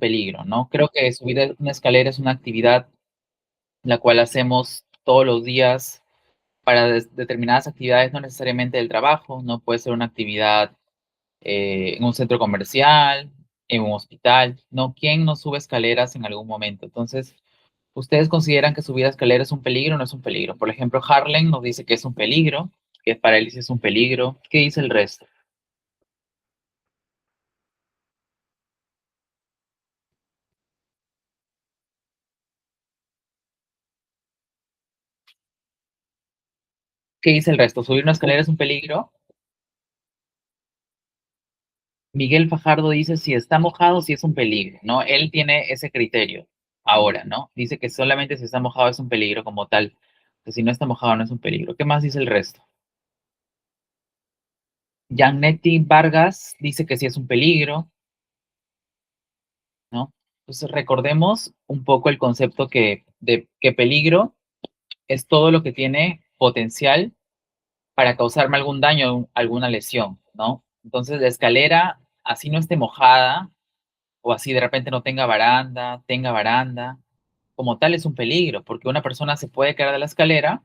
peligro, ¿no? Creo que subir una escalera es una actividad la cual hacemos todos los días para determinadas actividades, no necesariamente del trabajo, no puede ser una actividad en un centro comercial, en un hospital, ¿no? ¿Quién no sube escaleras en algún momento? Entonces, ¿ustedes consideran que subir escaleras es un peligro o no es un peligro? Por ejemplo, Harlem nos dice que es un peligro, que para él sí es un peligro. ¿Qué dice el resto? ¿Qué dice el resto? ¿Subir una escalera es un peligro? Miguel Fajardo dice si está mojado, sí es un peligro, ¿no? Él tiene ese criterio ahora, ¿no? Dice que solamente si está mojado es un peligro como tal, que si no está mojado no es un peligro. ¿Qué más dice el resto? Janetti Vargas dice que sí es un peligro, ¿no? Entonces recordemos un poco el concepto de que peligro es todo lo que tiene potencial para causarme algún daño, alguna lesión, ¿no? Entonces la escalera, así no esté mojada, o así de repente no tenga baranda, como tal es un peligro, porque una persona se puede caer de la escalera,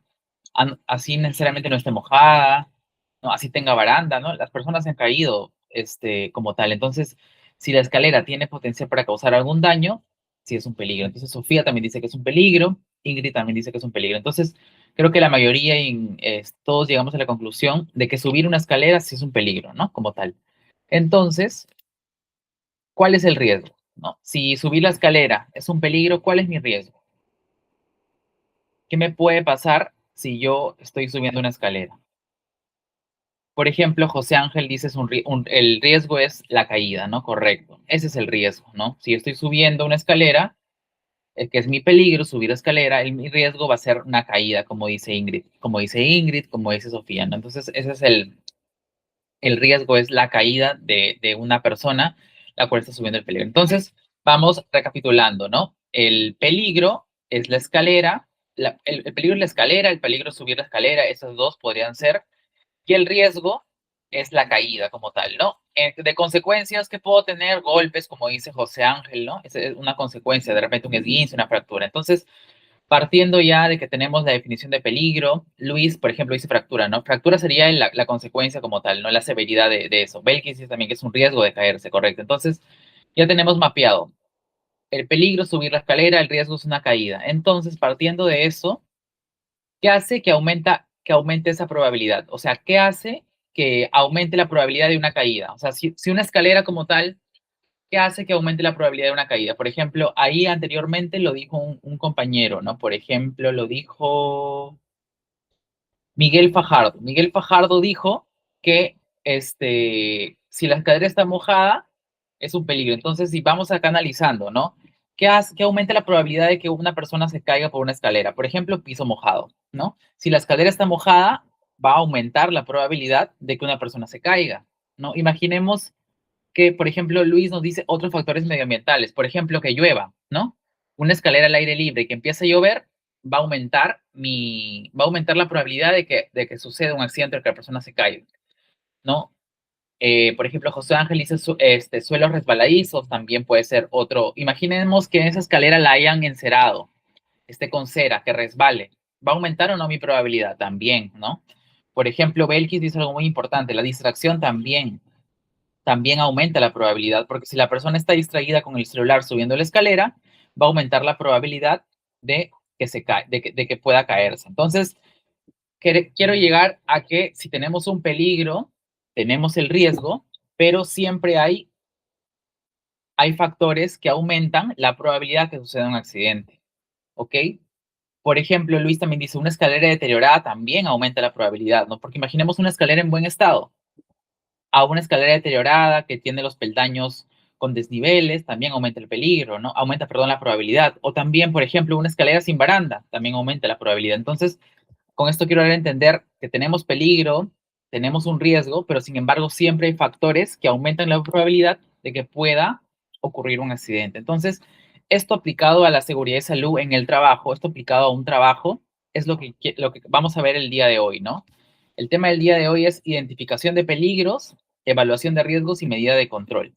así necesariamente no esté mojada, ¿no? Así tenga baranda, ¿no? Las personas se han caído, como tal. Entonces, si la escalera tiene potencial para causar algún daño, sí es un peligro. Entonces, Sofía también dice que es un peligro, Ingrid también dice que es un peligro. Entonces, creo que la mayoría, todos llegamos a la conclusión de que subir una escalera sí es un peligro, ¿no? Como tal. Entonces, ¿cuál es el riesgo? ¿No? Si subir la escalera es un peligro, ¿cuál es mi riesgo? ¿Qué me puede pasar si yo estoy subiendo una escalera? Por ejemplo, José Ángel dice el riesgo es la caída, ¿no? Correcto. Ese es el riesgo, ¿no? Si estoy subiendo una escalera, que es mi peligro, subir escalera, mi riesgo va a ser una caída, como dice Sofía, ¿no? Entonces, ese es el riesgo, es la caída de una persona, la cual está subiendo el peligro. Entonces, vamos recapitulando, ¿no? El peligro es la escalera, el peligro es la escalera, el peligro es subir la escalera, esos dos podrían ser, y el riesgo es la caída como tal, ¿no? De consecuencias que puedo tener, golpes, como dice José Ángel, ¿no? Esa es una consecuencia, de repente un esguince, una fractura. Entonces, partiendo ya de que tenemos la definición de peligro, Luis, por ejemplo, dice fractura, ¿no? Fractura sería la consecuencia como tal, no la severidad de eso. Belkis dice también que es un riesgo de caerse, correcto. Entonces, ya tenemos mapeado el peligro, subir la escalera, el riesgo es una caída. Entonces, partiendo de eso, ¿qué hace que aumente esa probabilidad? O sea, ¿qué hace que aumente la probabilidad de una caída? O sea, si una escalera como tal, ¿qué hace que aumente la probabilidad de una caída? Por ejemplo, ahí anteriormente lo dijo un compañero, ¿no? Por ejemplo, lo dijo Miguel Fajardo. Miguel Fajardo dijo que si la escalera está mojada, es un peligro. Entonces, si vamos acá analizando, ¿no? ¿Qué aumenta la probabilidad de que una persona se caiga por una escalera? Por ejemplo, piso mojado, ¿no? Si la escalera está mojada, va a aumentar la probabilidad de que una persona se caiga, ¿no? Imaginemos que, por ejemplo, Luis nos dice otros factores medioambientales, por ejemplo, que llueva, ¿no? Una escalera al aire libre y que empiece a llover, va a aumentar la probabilidad de que suceda un accidente o que la persona se caiga, ¿no? Por ejemplo, José Ángel dice suelos resbaladizos, también puede ser otro. Imaginemos que en esa escalera la hayan encerado, con cera, que resbale. ¿Va a aumentar o no mi probabilidad? También, ¿no? Por ejemplo, Belkis dice algo muy importante, la distracción también aumenta la probabilidad, porque si la persona está distraída con el celular subiendo la escalera, va a aumentar la probabilidad de que de que pueda caerse. Entonces, quiero llegar a que si tenemos un peligro, tenemos el riesgo, pero siempre hay factores que aumentan la probabilidad que suceda un accidente, ¿ok? Por ejemplo, Luis también dice, una escalera deteriorada también aumenta la probabilidad, ¿no? Porque imaginemos una escalera en buen estado, a una escalera deteriorada que tiene los peldaños con desniveles, también aumenta el peligro, ¿no? Aumenta, perdón, la probabilidad. O también, por ejemplo, una escalera sin baranda, también aumenta la probabilidad. Entonces, con esto quiero dar a entender que tenemos peligro, tenemos un riesgo, pero sin embargo siempre hay factores que aumentan la probabilidad de que pueda ocurrir un accidente. Entonces, esto aplicado a la seguridad y salud en el trabajo, esto aplicado a un trabajo, es lo que vamos a ver el día de hoy, ¿no? El tema del día de hoy es identificación de peligros, evaluación de riesgos y medida de control.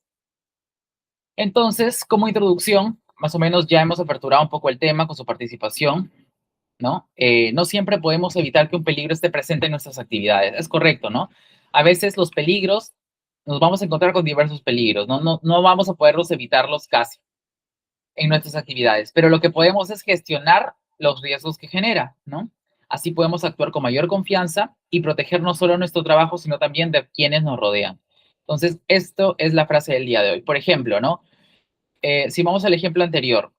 Entonces, como introducción, más o menos ya hemos aperturado un poco el tema con su participación, ¿no? No siempre podemos evitar que un peligro esté presente en nuestras actividades, es correcto, ¿no? A veces los peligros, nos vamos a encontrar con diversos peligros, no vamos a poderlos evitarlos casi en nuestras actividades, pero lo que podemos es gestionar los riesgos que genera, ¿no? Así podemos actuar con mayor confianza y proteger no solo nuestro trabajo, sino también de quienes nos rodean. Entonces, esto es la frase del día de hoy. Por ejemplo, ¿no? Si vamos al ejemplo anterior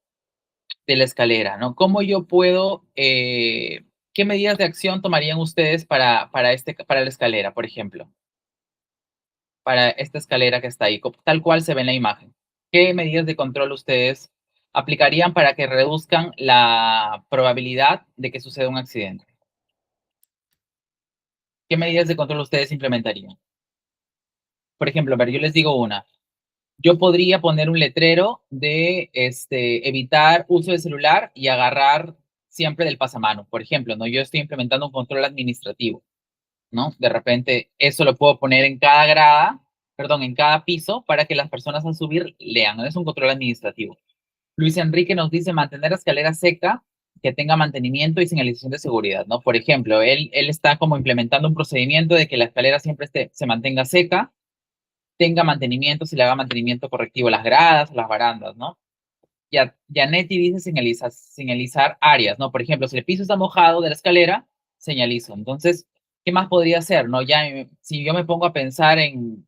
de la escalera, ¿no? ¿Cómo yo puedo, qué medidas de acción tomarían ustedes para la escalera, por ejemplo? Para esta escalera que está ahí, tal cual se ve en la imagen. ¿Qué medidas de control ustedes aplicarían para que reduzcan la probabilidad de que suceda un accidente? ¿Qué medidas de control ustedes implementarían? Por ejemplo, a ver, yo les digo una. Yo podría poner un letrero de evitar uso de celular y agarrar siempre del pasamano. Por ejemplo, ¿no? Yo estoy implementando un control administrativo, ¿no? De repente, eso lo puedo poner en cada grada, perdón, en cada piso para que las personas al subir lean, ¿no? Es un control administrativo. Luis Enrique nos dice mantener la escalera seca, que tenga mantenimiento y señalización de seguridad, ¿no? Por ejemplo, él está como implementando un procedimiento de que la escalera siempre se mantenga seca, tenga mantenimiento, se le haga mantenimiento correctivo a las gradas, a las barandas, ¿no? Janetti dice señalizar áreas, ¿no? Por ejemplo, si el piso está mojado de la escalera, señalizo. Entonces, ¿qué más podría hacer, no? Ya, si yo me pongo a pensar en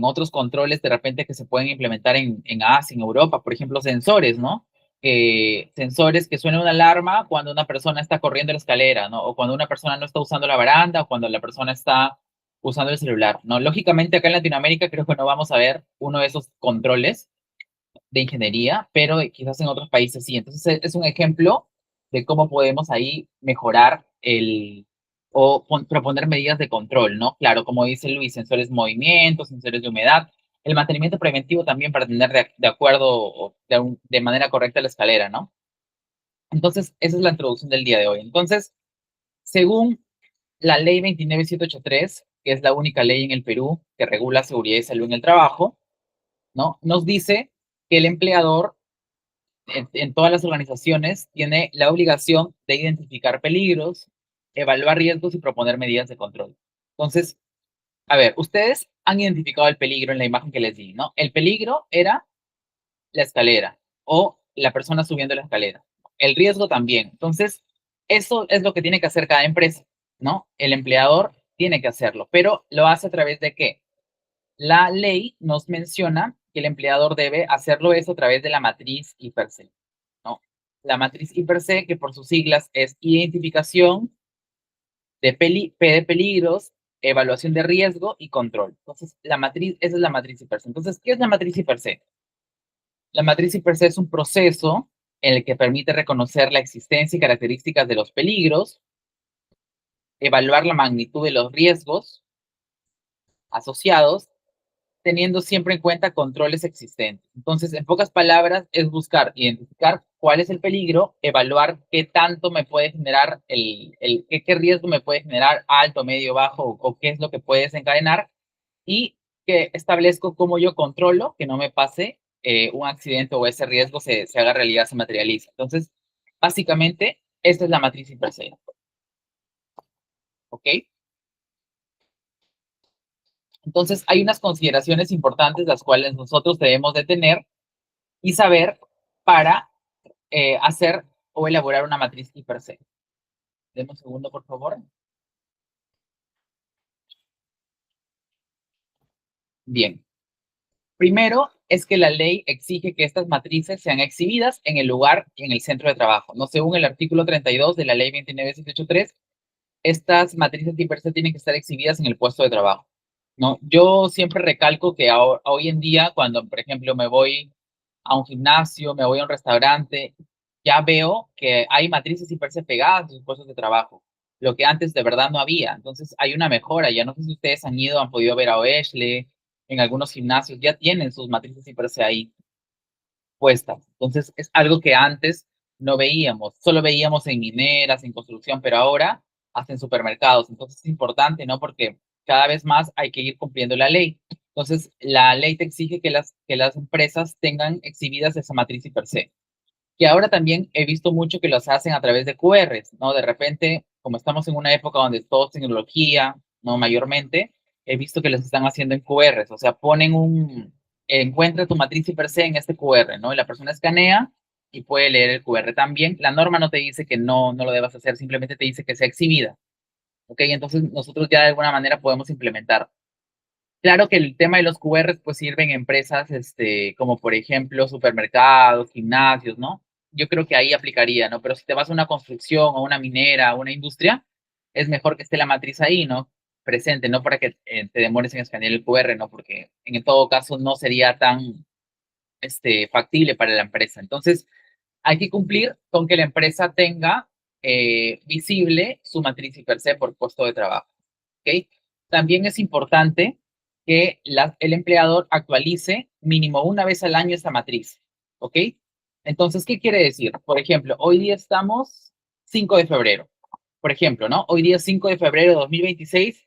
otros controles de repente que se pueden implementar en Asia, en Europa, por ejemplo, sensores, ¿no? Sensores que suenen una alarma cuando una persona está corriendo la escalera, ¿no? O cuando una persona no está usando la baranda, o cuando la persona está usando el celular, ¿no? Lógicamente, acá en Latinoamérica creo que no vamos a ver uno de esos controles de ingeniería, pero quizás en otros países sí. Entonces, es un ejemplo de cómo podemos ahí mejorar proponer medidas de control, ¿no? Claro, como dice Luis, sensores de movimiento, sensores de humedad, el mantenimiento preventivo también para tener de acuerdo o de manera correcta la escalera, ¿no? Entonces, esa es la introducción del día de hoy. Entonces, según la ley 29783, que es la única ley en el Perú que regula seguridad y salud en el trabajo, ¿no? Nos dice que el empleador en todas las organizaciones tiene la obligación de identificar peligros, evaluar riesgos y proponer medidas de control. Entonces, a ver, ustedes han identificado el peligro en la imagen que les di, ¿no? El peligro era la escalera o la persona subiendo la escalera. El riesgo también. Entonces, eso es lo que tiene que hacer cada empresa, ¿no? El empleador tiene que hacerlo, pero lo hace a través de qué? La ley nos menciona que el empleador debe hacerlo eso a través de la matriz IPERSE, ¿no? La matriz IPERSE, que por sus siglas es identificación de peligros, evaluación de riesgo y control. Entonces, esa es la matriz IPERSE. Entonces, ¿qué es la matriz IPERSE? La matriz IPERSE es un proceso en el que permite reconocer la existencia y características de los peligros, evaluar la magnitud de los riesgos asociados teniendo siempre en cuenta controles existentes. Entonces, en pocas palabras, es buscar, identificar cuál es el peligro, evaluar qué tanto me puede generar, qué riesgo me puede generar alto, medio, bajo, o qué es lo que puede desencadenar, y que establezco cómo yo controlo que no me pase un accidente o ese riesgo se haga realidad, se materialice. Entonces, básicamente, esta es la matriz imperse. ¿Ok? Entonces, hay unas consideraciones importantes las cuales nosotros debemos de tener y saber para hacer o elaborar una matriz IPERSE. Deme un segundo, por favor. Bien. Primero es que la ley exige que estas matrices sean exhibidas en el lugar y en el centro de trabajo. No, según el artículo 32 de la ley 29783, estas matrices IPERSE tienen que estar exhibidas en el puesto de trabajo. ¿No? Yo siempre recalco que hoy en día, cuando, por ejemplo, me voy a un gimnasio, me voy a un restaurante, ya veo que hay matrices IPERSE pegadas en sus puestos de trabajo, lo que antes de verdad no había. Entonces hay una mejora. Ya no sé si ustedes han ido, han podido ver a Oeshle, en algunos gimnasios ya tienen sus matrices IPERSE ahí puestas. Entonces es algo que antes no veíamos, solo veíamos en mineras, en construcción, pero ahora hasta en supermercados. Entonces es importante, ¿no? Porque cada vez más hay que ir cumpliendo la ley. Entonces, la ley te exige que las empresas tengan exhibidas esa matriz y per se. Que ahora también he visto mucho que los hacen a través de QRs, ¿no? De repente, como estamos en una época donde todo es tecnología, ¿no? Mayormente, he visto que los están haciendo en QRs, o sea, encuentra tu matriz y per se en este QR, ¿no? Y la persona escanea y puede leer el QR también. La norma no te dice que no lo debas hacer, simplemente te dice que sea exhibida, ¿ok? Entonces nosotros ya de alguna manera podemos implementar. Claro que el tema de los QRs pues sirven en empresas como por ejemplo supermercados, gimnasios, ¿no? Yo creo que ahí aplicaría, ¿no? Pero si te vas a una construcción o una minera o una industria, es mejor que esté la matriz ahí, ¿no? Presente, no para que te demores en escanear el QR, ¿no? Porque en todo caso no sería tan factible para la empresa. Entonces, hay que cumplir con que la empresa tenga visible su matriz y per se por puesto de trabajo. ¿Ok? También es importante que el empleador actualice mínimo una vez al año esta matriz. ¿Ok? Entonces, ¿qué quiere decir? Por ejemplo, hoy día estamos 5 de febrero. Por ejemplo, ¿no? Hoy día 5 de febrero de 2026,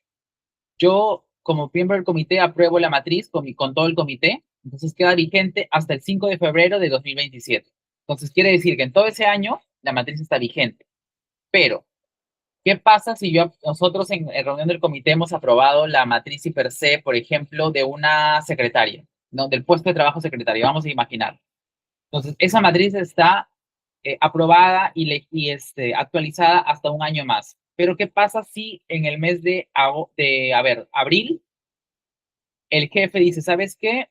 yo como miembro del comité apruebo la matriz con todo el comité, entonces queda vigente hasta el 5 de febrero de 2027. Entonces quiere decir que en todo ese año la matriz está vigente. Pero, ¿qué pasa si nosotros en reunión del comité hemos aprobado la matriz y per se, por ejemplo, de una secretaria, ¿no? Del puesto de trabajo secretaria, vamos a imaginar. Entonces, esa matriz está aprobada actualizada hasta un año más. Pero, ¿qué pasa si en el mes abril, el jefe dice, ¿sabes qué?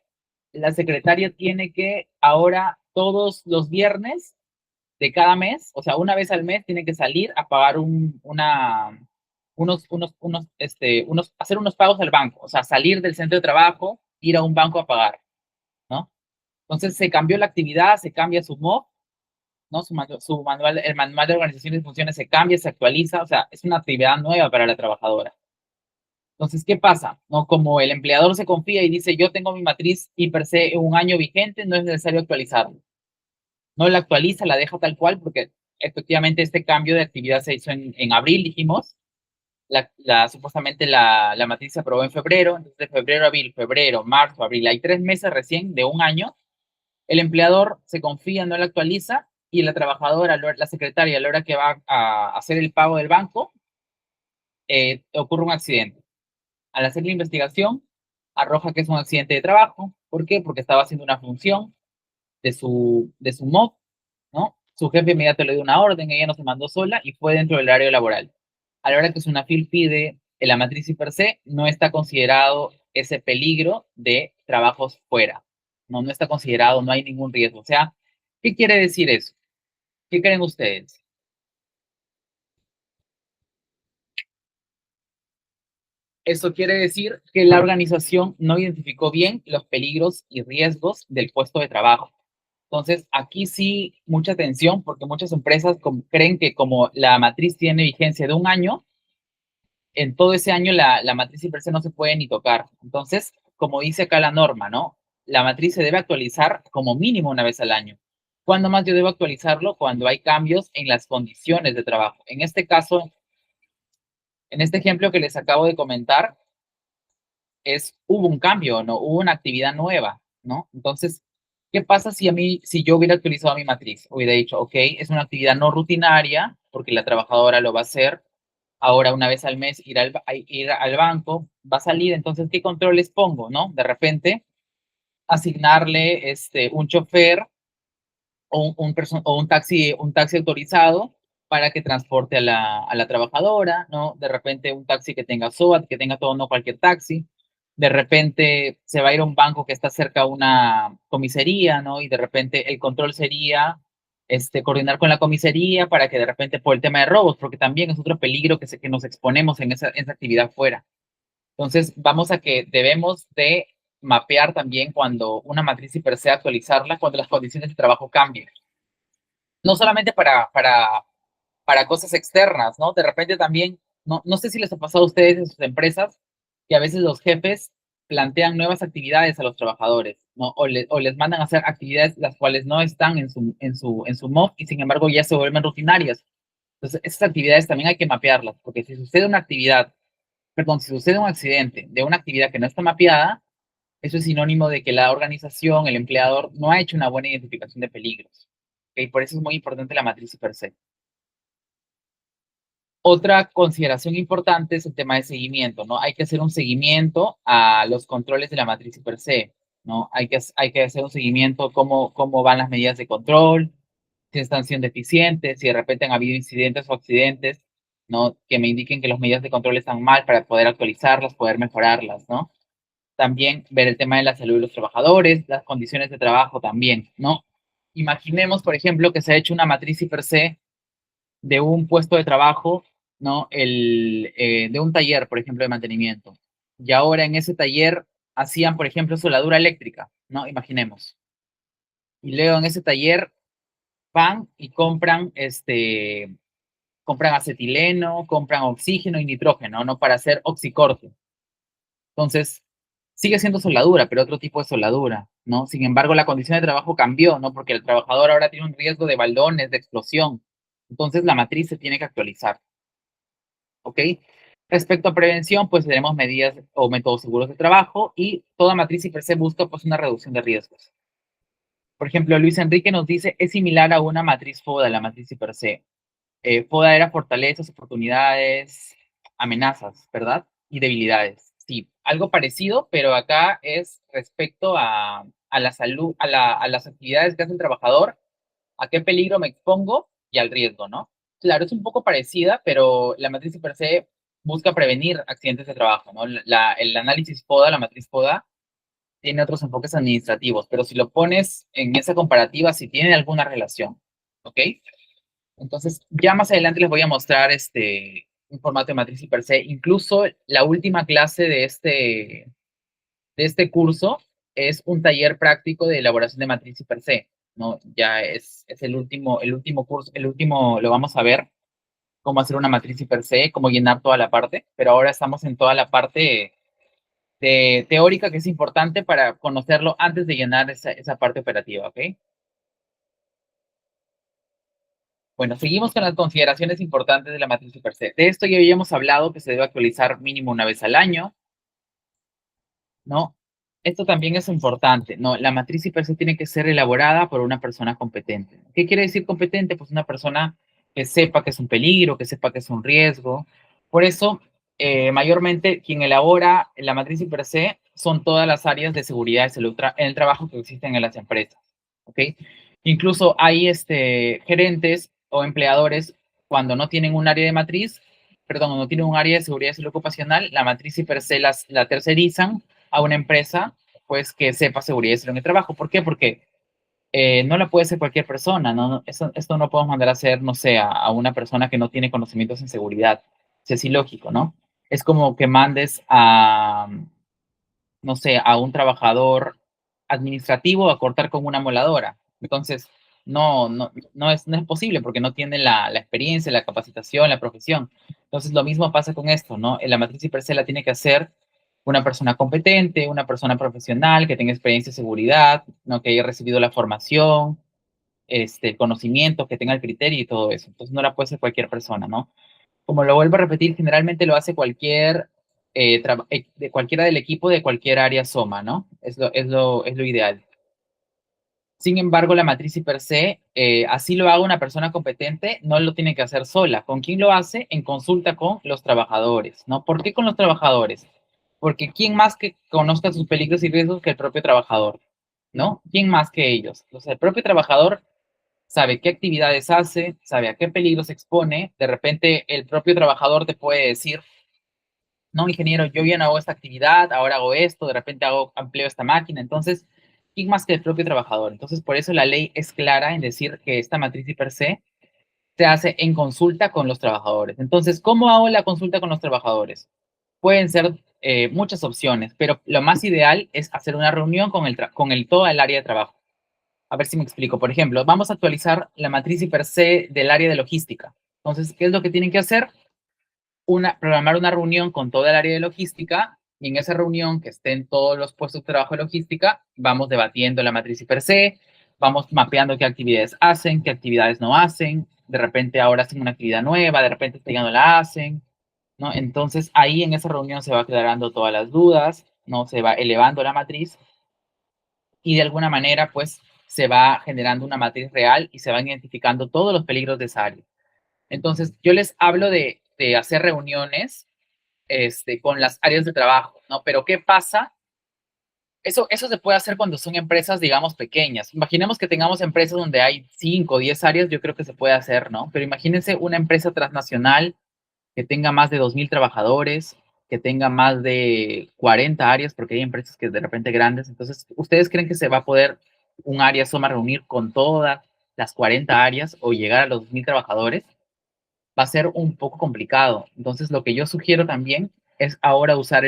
La secretaria tiene que ahora todos los viernes de cada mes, o sea, una vez al mes, tiene que salir a pagar hacer unos pagos al banco, o sea, salir del centro de trabajo, ir a un banco a pagar, ¿no? Entonces se cambió la actividad, se cambia su MOF, ¿no? Su manual, el manual de organización y funciones se cambia, se actualiza, o sea, es una actividad nueva para la trabajadora. Entonces, ¿qué pasa? ¿No? Como el empleador se confía y dice, yo tengo mi matriz y per se un año vigente, no es necesario actualizarlo. No la actualiza, la deja tal cual, porque efectivamente este cambio de actividad se hizo en abril, dijimos. Supuestamente la matriz se aprobó en febrero, entonces de febrero a abril, febrero, marzo, abril, hay 3 meses recién de un año. El empleador se confía, no la actualiza, y la trabajadora, la secretaria, a la hora que va a hacer el pago del banco, ocurre un accidente. Al hacer la investigación, arroja que es un accidente de trabajo. ¿Por qué? Porque estaba haciendo una función de su MOB, ¿no? Su jefe inmediato le dio una orden, ella no se mandó sola y fue dentro del horario laboral. A la hora que Sunafil pide la matriz y per se, no está considerado ese peligro de trabajos fuera. No está considerado, no hay ningún riesgo. O sea, ¿qué quiere decir eso? ¿Qué creen ustedes? Eso quiere decir que la organización no identificó bien los peligros y riesgos del puesto de trabajo. Entonces, aquí sí, mucha atención, porque muchas empresas creen que como la matriz tiene vigencia de un año, en todo ese año la matriz y per se no se puede ni tocar. Entonces, como dice acá la norma, ¿no? La matriz se debe actualizar como mínimo una vez al año. ¿Cuándo más yo debo actualizarlo? Cuando hay cambios en las condiciones de trabajo. En este caso, en este ejemplo que les acabo de comentar, hubo un cambio, ¿no? Hubo una actividad nueva, ¿no? Entonces, ¿qué pasa si yo hubiera actualizado mi matriz? Hubiera dicho, ok, es una actividad no rutinaria, porque la trabajadora lo va a hacer, ahora una vez al mes ir al banco, va a salir, entonces, ¿qué controles pongo, no? De repente, asignarle un chofer o un taxi autorizado para que transporte a la trabajadora, ¿no? De repente un taxi que tenga SOAT, que tenga todo, no cualquier taxi. De repente se va a ir a un banco que está cerca a una comisaría, ¿no? Y de repente el control sería coordinar con la comisaría para que de repente por el tema de robos, porque también es otro peligro que nos exponemos en esa actividad fuera. Entonces, vamos a que debemos de mapear también cuando una matriz y per se actualizarla, cuando las condiciones de trabajo cambien. No solamente para cosas externas, ¿no? De repente también, no sé si les ha pasado a ustedes en sus empresas, que a veces los jefes plantean nuevas actividades a los trabajadores, ¿no? O les mandan a hacer actividades las cuales no están en su MOF y sin embargo ya se vuelven rutinarias. Entonces, esas actividades también hay que mapearlas, porque si sucede una actividad, perdón, si sucede un accidente de una actividad que no está mapeada, Eso es sinónimo de que la organización, el empleador, no ha hecho una buena identificación de peligros. ¿Ok? Por eso es muy importante la matriz per se. Otra consideración importante es el tema de seguimiento, ¿no? Hay que hacer un seguimiento a los controles de la matriz per se, ¿no? Hay que hacer un seguimiento cómo van las medidas de control, si están siendo eficientes, si de repente han habido incidentes o accidentes, ¿no? Que me indiquen que las medidas de control están mal para poder actualizarlas, poder mejorarlas, ¿no? También ver el tema de la salud de los trabajadores, las condiciones de trabajo también, ¿no? Imaginemos, por ejemplo, que se ha hecho una matriz per se de un puesto de trabajo, ¿no? De un taller, por ejemplo, de mantenimiento. Y ahora en ese taller hacían, por ejemplo, soldadura eléctrica, ¿no? Imaginemos. Y luego en ese taller van y compran acetileno, compran oxígeno y nitrógeno, ¿no? Para hacer oxicorte. Entonces, sigue siendo soldadura, pero otro tipo de soldadura, ¿no? Sin embargo, la condición de trabajo cambió, ¿no? Porque el trabajador ahora tiene un riesgo de baldones, de explosión. Entonces, la matriz se tiene que actualizar, ¿ok? Respecto a prevención, pues tenemos medidas o métodos seguros de trabajo y toda matriz y per se busca pues una reducción de riesgos. Por ejemplo, Luis Enrique nos dice, es similar a una matriz FODA, la matriz y per se. FODA era fortalezas, oportunidades, amenazas, ¿verdad? Y debilidades. Sí, algo parecido, pero acá es respecto a la salud, a las actividades que hace el trabajador, a qué peligro me expongo y al riesgo, ¿no? Claro, es un poco parecida, pero la matriz per se busca prevenir accidentes de trabajo, ¿no? El análisis FODA, la matriz FODA, tiene otros enfoques administrativos, pero si lo pones en esa comparativa, sí tiene alguna relación, ¿ok? Entonces, ya más adelante les voy a mostrar un formato de matriz y per se. Incluso la última clase de este curso es un taller práctico de elaboración de matriz y per se, ¿no? Ya es el último curso, el último lo vamos a ver, cómo hacer una matriz y per se, cómo llenar toda la parte, pero ahora estamos en toda la parte de teórica que es importante para conocerlo antes de llenar esa parte operativa, ¿ok? Bueno, seguimos con las consideraciones importantes de la matriz per se. De esto ya habíamos hablado que se debe actualizar mínimo una vez al año, ¿no? Esto también es importante, ¿no? La matriz per se tiene que ser elaborada por una persona competente. ¿Qué quiere decir competente? Pues una persona que sepa que es un peligro, que sepa que es un riesgo. Por eso, mayormente quien elabora la matriz per se son todas las áreas de seguridad y salud en el trabajo que existen en las empresas, ¿ok? Incluso hay gerentes o empleadores cuando no tienen un área de matriz, perdón, no tienen un área de seguridad y salud ocupacional, la matriz per se la tercerizan a una empresa, pues, que sepa seguridad y salud en el trabajo. ¿Por qué? Porque no la puede hacer cualquier persona, ¿no? Esto no podemos mandar a hacer, no sé, a una persona que no tiene conocimientos en seguridad. Es ilógico, ¿no? Es como que mandes no sé, a un trabajador administrativo a cortar con una moladora. Entonces, no es posible porque no tiene la experiencia, la capacitación, la profesión. Entonces, lo mismo pasa con esto, ¿no? La matriz per se la tiene que hacer una persona competente, una persona profesional que tenga experiencia en seguridad, ¿no? Que haya recibido la formación, el conocimiento, que tenga el criterio y todo eso. Entonces, no la puede hacer cualquier persona, ¿no? Como lo vuelvo a repetir, generalmente lo hace de cualquiera del equipo de cualquier área SOMA, ¿no? Es lo ideal. Sin embargo, la matriz y per se, así lo haga una persona competente, no lo tiene que hacer sola. ¿Con quién lo hace? En consulta con los trabajadores, ¿no? ¿Por qué con los trabajadores? Porque ¿quién más que conozca sus peligros y riesgos que el propio trabajador? ¿No? ¿Quién más que ellos? Entonces, el propio trabajador sabe qué actividades hace, sabe a qué peligros se expone. De repente, el propio trabajador te puede decir, no, ingeniero, yo ya no hago esta actividad, ahora hago esto, de repente empleo esta máquina. Entonces, ¿quién más que el propio trabajador? Entonces, por eso la ley es clara en decir que esta matriz y per se hace en consulta con los trabajadores. Entonces, ¿cómo hago la consulta con los trabajadores? Pueden ser muchas opciones, pero lo más ideal es hacer una reunión con toda el área de trabajo. A ver si me explico. Por ejemplo, vamos a actualizar la matriz y per se del área de logística. Entonces, ¿qué es lo que tienen que hacer? Programar una reunión con toda el área de logística y en esa reunión que estén todos los puestos de trabajo de logística, vamos debatiendo la matriz y per se, vamos mapeando qué actividades hacen, qué actividades no hacen, de repente ahora hacen una actividad nueva, de repente ya no la hacen, ¿no? Entonces ahí en esa reunión se va aclarando todas las dudas ¿no? Se va elevando la matriz y de alguna manera, pues, se va generando una matriz real y se van identificando todos los peligros de esa área. Entonces, yo les hablo de hacer reuniones con las áreas de trabajo, ¿no? Pero ¿qué pasa? Eso se puede hacer cuando son empresas, digamos, pequeñas. Imaginemos que tengamos empresas donde hay 5 o 10 áreas, yo creo que se puede hacer, ¿no? Pero imagínense una empresa transnacional que tenga más de 2.000 trabajadores, que tenga más de 40 áreas, porque hay empresas que de repente grandes. Entonces, ¿ustedes creen que se va a poder un área Soma reunir con todas las 40 áreas o llegar a los 2.000 trabajadores? Va a ser un poco complicado. Entonces, lo que yo sugiero también es ahora usar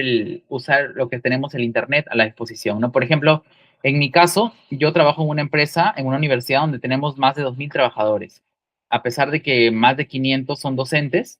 lo que tenemos el Internet a la disposición, ¿no? Por ejemplo, en mi caso, yo trabajo en una empresa, en una universidad donde tenemos más de 2.000 trabajadores. A pesar de que más de 500 son docentes,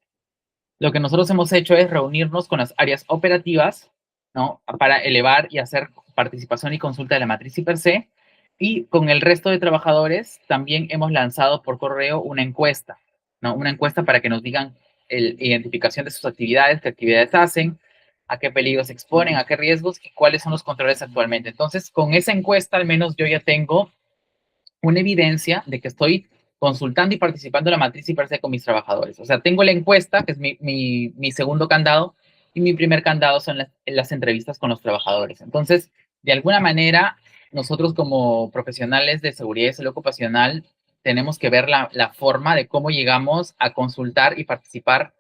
lo que nosotros hemos hecho es reunirnos con las áreas operativas, ¿no? Para elevar y hacer participación y consulta de la matriz y per se. Y con el resto de trabajadores también hemos lanzado por correo una encuesta, ¿no? Una encuesta para que nos digan identificación de sus actividades, qué actividades hacen, a qué peligros se exponen, a qué riesgos y cuáles son los controles actualmente. Entonces, con esa encuesta al menos yo ya tengo una evidencia de que estoy consultando y participando en la matriz y per se con mis trabajadores. O sea, tengo la encuesta, que es mi segundo candado, y mi primer candado son las entrevistas con los trabajadores. Entonces, de alguna manera, nosotros como profesionales de seguridad y salud ocupacional tenemos que ver la forma de cómo llegamos a consultar y participar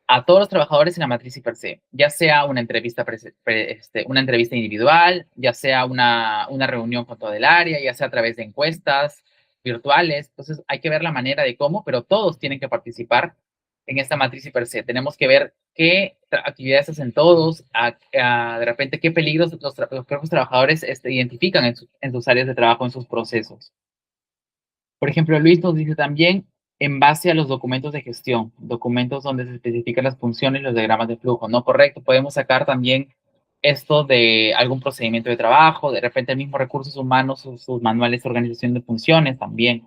a todos los trabajadores en la matriz y per se, ya sea una entrevista, una entrevista individual, ya sea una reunión con todo el área, ya sea a través de encuestas virtuales. Entonces hay que ver la manera de cómo, pero todos tienen que participar en esta matriz y per se. Tenemos que ver qué actividades hacen todos, de repente qué peligros los propios trabajadores identifican en sus áreas de trabajo, en sus procesos. Por ejemplo, Luis nos dice también en base a los documentos de gestión, documentos donde se especifican las funciones y los diagramas de flujo, ¿no? Correcto, podemos sacar también esto de algún procedimiento de trabajo, de repente el mismo recursos humanos, sus manuales de organización de funciones también.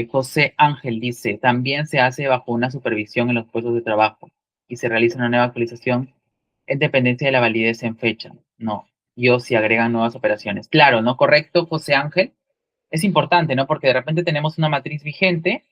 José Ángel dice, también se hace bajo una supervisión en los puestos de trabajo y se realiza una nueva actualización en dependencia de la validez en fecha. No, yo si agregan nuevas operaciones. Claro, ¿no? Correcto, José Ángel. Es importante, ¿no? Porque de repente tenemos una matriz vigente,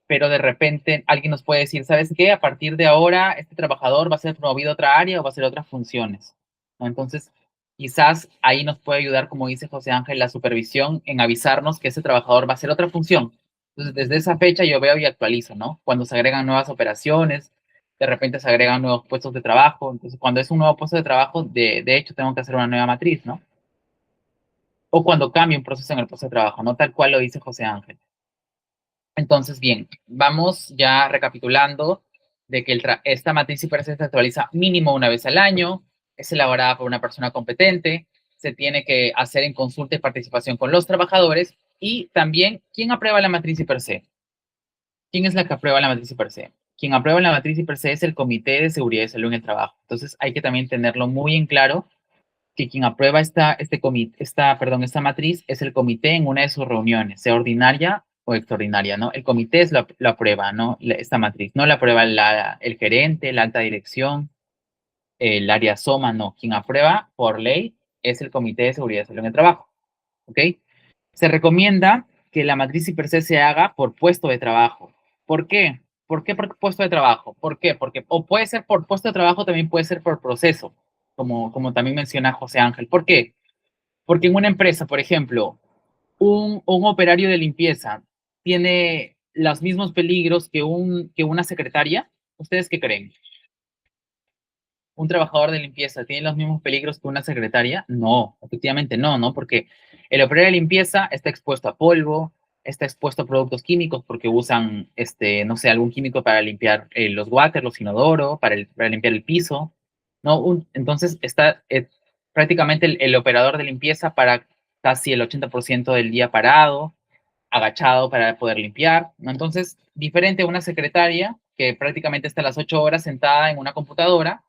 pero de repente alguien nos puede decir, ¿sabes qué? A partir de ahora, este trabajador va a ser promovido a otra área o va a hacer otras funciones, ¿no? Entonces, quizás ahí nos puede ayudar, como dice José Ángel, la supervisión en avisarnos que ese trabajador va a hacer otra función. Entonces, desde esa fecha yo veo y actualizo, ¿no? Cuando se agregan nuevas operaciones, de repente se agregan nuevos puestos de trabajo. Entonces, cuando es un nuevo puesto de trabajo, de hecho, tengo que hacer una nueva matriz, ¿no? O cuando cambia un proceso en el puesto de trabajo, ¿no? Tal cual lo dice José Ángel. Entonces, bien, vamos ya recapitulando de que esta matriz hiperse se actualiza mínimo una vez al año, es elaborada por una persona competente, se tiene que hacer en consulta y participación con los trabajadores y también, ¿quién aprueba la matriz hiperse? ¿Quién es la que aprueba la matriz hiperse? Quien aprueba la matriz hiperse es el Comité de Seguridad y Salud en el Trabajo. Entonces, hay que también tenerlo muy en claro que quien aprueba esta matriz es el comité en una de sus reuniones, sea ordinaria o extraordinaria, ¿no? El comité lo aprueba, ¿no? Esta matriz. No la aprueba el gerente, la alta dirección, el área SOMA, no. Quien aprueba por ley es el Comité de Seguridad y Salud en el Trabajo, ¿ok? Se recomienda que la matriz per se se haga por puesto de trabajo. ¿Por qué? ¿Por qué por puesto de trabajo? ¿Por qué? Porque o puede ser por puesto de trabajo, también puede ser por proceso, como también menciona José Ángel. ¿Por qué? Porque en una empresa, por ejemplo, un operario de limpieza tiene los mismos peligros que una secretaria. ¿Ustedes qué creen? ¿Un trabajador de limpieza tiene los mismos peligros que una secretaria? No, efectivamente no, ¿no? Porque el operario de limpieza está expuesto a polvo, está expuesto a productos químicos porque usan, no sé, algún químico para limpiar los water, los inodoros, para limpiar el piso, ¿no? Entonces está prácticamente el operador de limpieza para casi el 80% del día parado, agachado para poder limpiar, ¿no? Entonces, diferente a una secretaria que prácticamente está las 8 horas sentada en una computadora,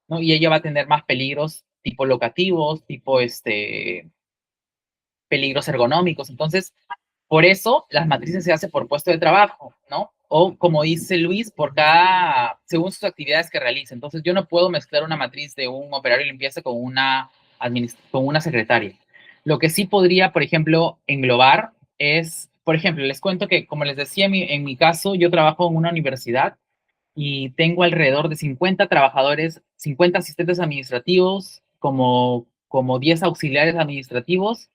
¿no? Y ella va a tener más peligros tipo locativos, tipo peligros ergonómicos. Entonces, por eso las matrices se hacen por puesto de trabajo, ¿no? o como dice Luis, según sus actividades que realice. Entonces, yo no puedo mezclar una matriz de un operario de limpieza con una secretaria. Lo que sí podría, por ejemplo, englobar es, por ejemplo, les cuento que, como les decía, en mi caso, yo trabajo en una universidad y tengo alrededor de 50 trabajadores, 50 asistentes administrativos, como 10 auxiliares administrativos,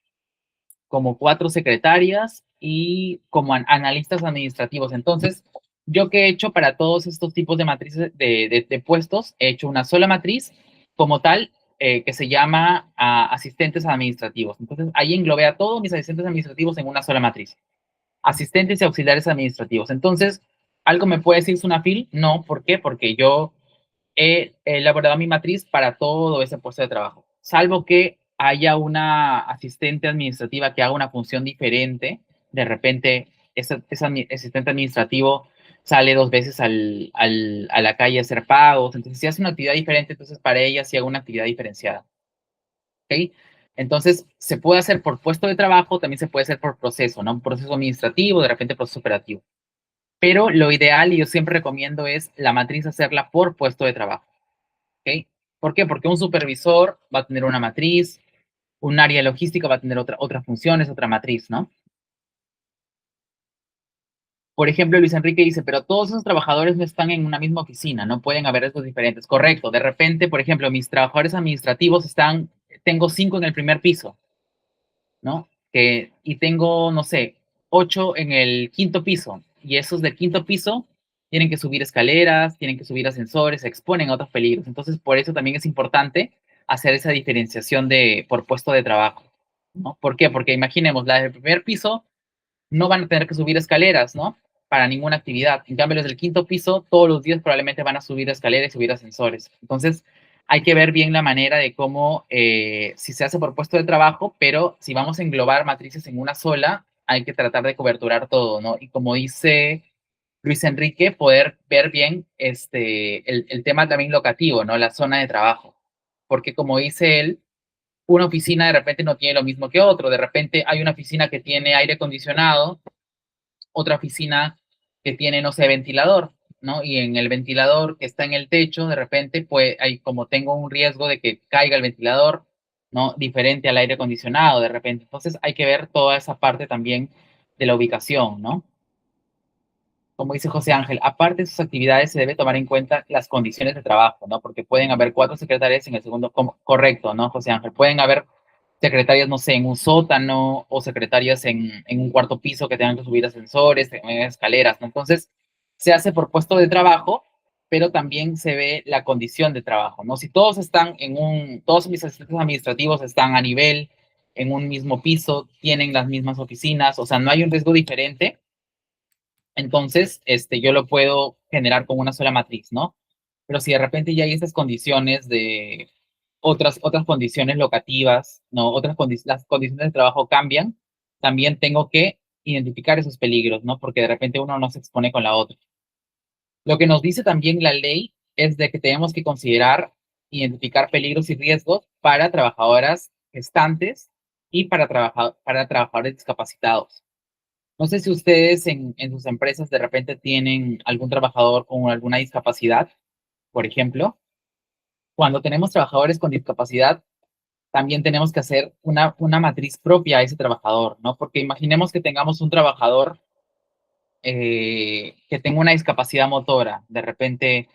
como 4 secretarias y como analistas administrativos. Entonces, yo que he hecho para todos estos tipos de matrices de puestos, he hecho una sola matriz como tal, que se llama asistentes administrativos. Entonces, ahí englobé a todos mis asistentes administrativos en una sola matriz. Asistentes y auxiliares administrativos. Entonces, ¿algo me puede decir Sunafil? No, ¿por qué? Porque yo he elaborado mi matriz para todo ese puesto de trabajo, salvo que haya una asistente administrativa que haga una función diferente. De repente, ese asistente administrativo sale 2 veces a la calle a hacer pagos. Entonces, si hace una actividad diferente, entonces para ella sí hago una actividad diferenciada. ¿Ok? Entonces, se puede hacer por puesto de trabajo, también se puede hacer por proceso, ¿no? Un proceso administrativo, de repente proceso operativo. Pero lo ideal, y yo siempre recomiendo, es la matriz hacerla por puesto de trabajo. ¿Ok? ¿Por qué? Porque un supervisor va a tener una matriz, un área logística va a tener otras funciones, otra matriz, ¿no? Por ejemplo, Luis Enrique dice, pero todos esos trabajadores no están en una misma oficina, no pueden haber estos diferentes. Correcto. De repente, por ejemplo, mis trabajadores administrativos tengo 5 en el primer piso, ¿no? Y tengo, no sé, 8 en el quinto piso. Y esos del quinto piso tienen que subir escaleras, tienen que subir ascensores, se exponen a otros peligros. Entonces, por eso también es importante hacer esa diferenciación por puesto de trabajo, ¿no? ¿Por qué? Porque imaginemos, la del primer piso no van a tener que subir escaleras, ¿no? Para ninguna actividad. En cambio, los del quinto piso, todos los días probablemente van a subir escaleras y subir ascensores. Entonces, hay que ver bien la manera de cómo, si se hace por puesto de trabajo, pero si vamos a englobar matrices en una sola, hay que tratar de coberturar todo, ¿no? Y como dice Luis Enrique, poder ver bien el tema también locativo, ¿no? La zona de trabajo. Porque como dice él, una oficina de repente no tiene lo mismo que otro. De repente hay una oficina que tiene aire acondicionado, otra oficina que tiene, no sé, ventilador, ¿no? Y en el ventilador que está en el techo, de repente, pues, como tengo un riesgo de que caiga el ventilador, ¿no? Diferente al aire acondicionado, de repente. Entonces, hay que ver toda esa parte también de la ubicación, ¿no? Como dice José Ángel, aparte de sus actividades se debe tomar en cuenta las condiciones de trabajo, ¿no? Porque pueden haber 4 secretarias en el segundo, correcto, ¿no, José Ángel? Pueden haber secretarias, no sé, en un sótano o secretarias en un cuarto piso que tengan que subir ascensores, escaleras, ¿no? Entonces, se hace por puesto de trabajo, pero también se ve la condición de trabajo, ¿no? Si todos mis asistentes administrativos están a nivel, en un mismo piso, tienen las mismas oficinas, o sea, no hay un riesgo diferente, entonces, yo lo puedo generar con una sola matriz, ¿no? Pero si de repente ya hay esas condiciones de otras condiciones locativas, ¿no? Las condiciones de trabajo cambian, también tengo que identificar esos peligros, ¿no? Porque de repente uno no se expone con la otra. Lo que nos dice también la ley es de que tenemos que considerar, identificar peligros y riesgos para trabajadoras gestantes y para trabajadores discapacitados. No sé si ustedes en sus empresas de repente tienen algún trabajador con alguna discapacidad, por ejemplo. Cuando tenemos trabajadores con discapacidad, también tenemos que hacer una matriz propia a ese trabajador, ¿no? Porque imaginemos que tengamos un trabajador que tenga una discapacidad motora. De repente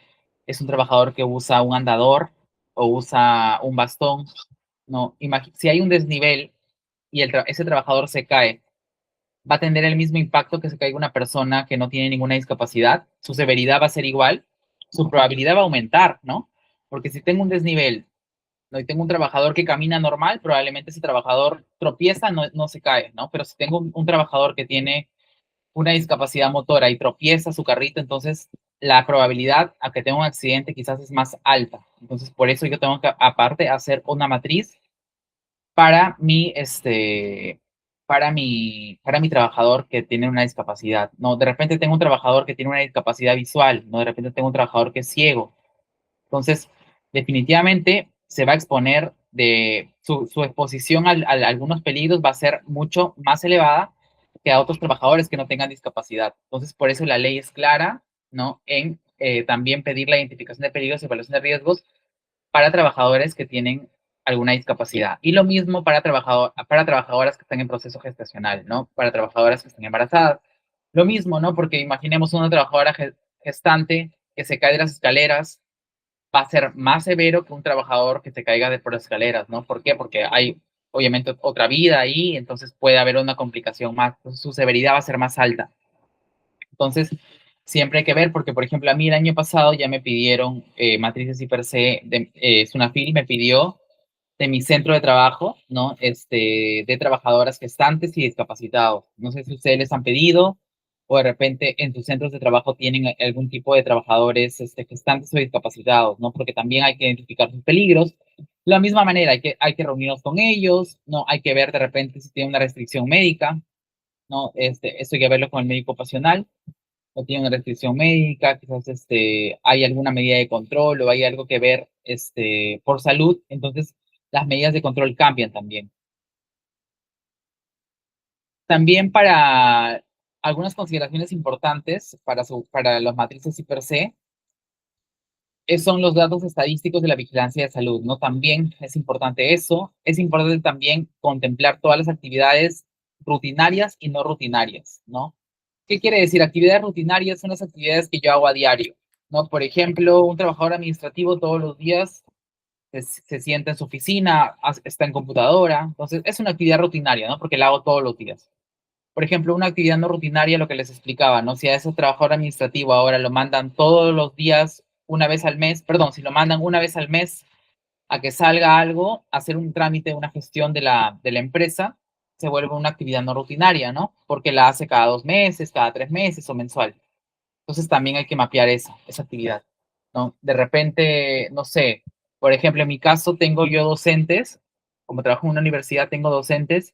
es un trabajador que usa un andador o usa un bastón, ¿no? Si hay un desnivel y ese trabajador se cae, va a tener el mismo impacto que se caiga una persona que no tiene ninguna discapacidad, su severidad va a ser igual, su probabilidad va a aumentar, ¿no? Porque si tengo un desnivel, ¿no? Y tengo un trabajador que camina normal, probablemente ese trabajador tropieza, no se cae, ¿no? Pero si tengo un trabajador que tiene una discapacidad motora y tropieza su carrito, entonces la probabilidad a que tenga un accidente quizás es más alta. Entonces, por eso yo tengo que, aparte, hacer una matriz para mi trabajador que tiene una discapacidad. No, de repente tengo un trabajador que tiene una discapacidad visual, no, de repente tengo un trabajador que es ciego. Entonces, definitivamente se va a exponer su exposición a algunos peligros va a ser mucho más elevada que a otros trabajadores que no tengan discapacidad. Entonces, por eso la ley es clara, ¿no? En también pedir la identificación de peligros y evaluación de riesgos para trabajadores que tienen alguna discapacidad. Y lo mismo para trabajadoras que están en proceso gestacional, ¿no? Para trabajadoras que están embarazadas. Lo mismo, ¿no? Porque imaginemos una trabajadora gestante que se cae de las escaleras, va a ser más severo que un trabajador que se caiga de por las escaleras, ¿no? ¿Por qué? Porque hay obviamente otra vida ahí, entonces puede haber una complicación más, entonces su severidad va a ser más alta. Entonces, siempre hay que ver, porque por ejemplo, a mí el año pasado ya me pidieron matrices y per se, Sunafil me pidió de mi centro de trabajo, ¿no? De trabajadoras gestantes y discapacitados. No sé si ustedes les han pedido o de repente en sus centros de trabajo tienen algún tipo de trabajadores gestantes o discapacitados, ¿no? Porque también hay que identificar sus peligros. De la misma manera, hay que reunirnos con ellos, ¿no? Hay que ver de repente si tiene una restricción médica, ¿no? Esto hay que verlo con el médico ocupacional, o tiene una restricción médica, quizás hay alguna medida de control o hay algo que ver por salud, entonces las medidas de control cambian también. También para algunas consideraciones importantes para los matrices y per se, son los datos estadísticos de la vigilancia de salud, ¿no? También es importante eso. Es importante también contemplar todas las actividades rutinarias y no rutinarias, ¿no? ¿Qué quiere decir? Actividades rutinarias son las actividades que yo hago a diario, ¿no? Por ejemplo, un trabajador administrativo todos los días se sienta en su oficina, está en computadora, entonces es una actividad rutinaria, ¿no? Porque la hago todos los días. Por ejemplo, una actividad no rutinaria, lo que les explicaba, ¿no? Si a ese trabajador administrativo ahora lo mandan todos los días, una vez al mes, perdón, si lo mandan una vez al mes a que salga algo, hacer un trámite, una gestión de la empresa, se vuelve una actividad no rutinaria, ¿no? Porque la hace cada 2 meses, cada 3 meses o mensual. Entonces también hay que mapear esa actividad, ¿no? De repente, no sé, por ejemplo, en mi caso tengo yo docentes, como trabajo en una universidad, tengo docentes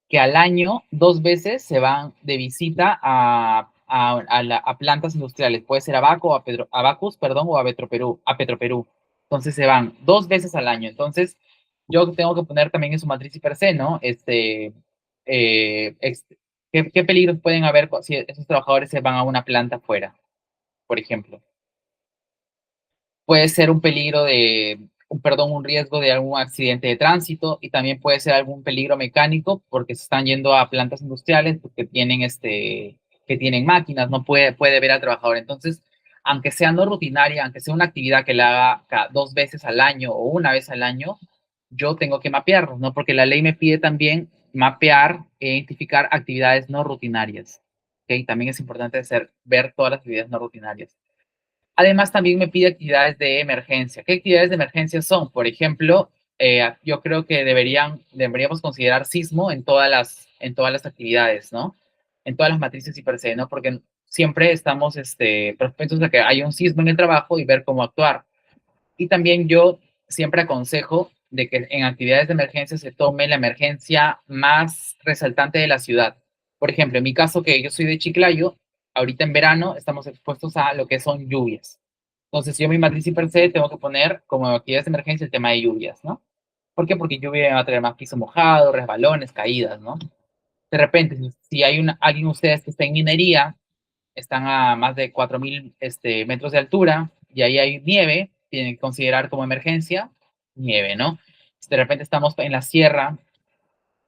que al año 2 veces se van de visita a plantas industriales, puede ser a Baco, a Bacus, perdón, o a Petroperú. Entonces se van 2 veces al año. Entonces yo tengo que poner también en su matriz y per se, ¿no? Eh, ex- ¿qué peligros pueden haber si esos trabajadores se van a una planta fuera, por ejemplo? Puede ser un peligro perdón, un riesgo de algún accidente de tránsito y también puede ser algún peligro mecánico porque se están yendo a plantas industriales que tienen máquinas, no puede ver al trabajador. Entonces, aunque sea no rutinaria, aunque sea una actividad que la haga 2 veces al año o una vez al año, yo tengo que mapearlo, ¿no? Porque la ley me pide también mapear e identificar actividades no rutinarias. ¿Ok? También es importante ver todas las actividades no rutinarias. Además, también me pide actividades de emergencia. ¿Qué actividades de emergencia son? Por ejemplo, yo creo que deberíamos considerar sismo en todas las actividades, ¿no? En todas las matrices y per se, ¿no? Porque siempre estamos propensos a que haya un sismo en el trabajo y ver cómo actuar. Y también yo siempre aconsejo de que en actividades de emergencia se tome la emergencia más resaltante de la ciudad. Por ejemplo, en mi caso, que yo soy de Chiclayo, ahorita en verano estamos expuestos a lo que son lluvias. Entonces, yo mi matriz y per se tengo que poner como actividades de emergencia el tema de lluvias, ¿no? ¿Por qué? Porque lluvia va a traer más piso mojado, resbalones, caídas, ¿no? De repente, si hay alguien de ustedes que está en minería, están a más de 4.000 metros de altura y ahí hay nieve, tienen que considerar como emergencia nieve, ¿no? Si de repente estamos en la sierra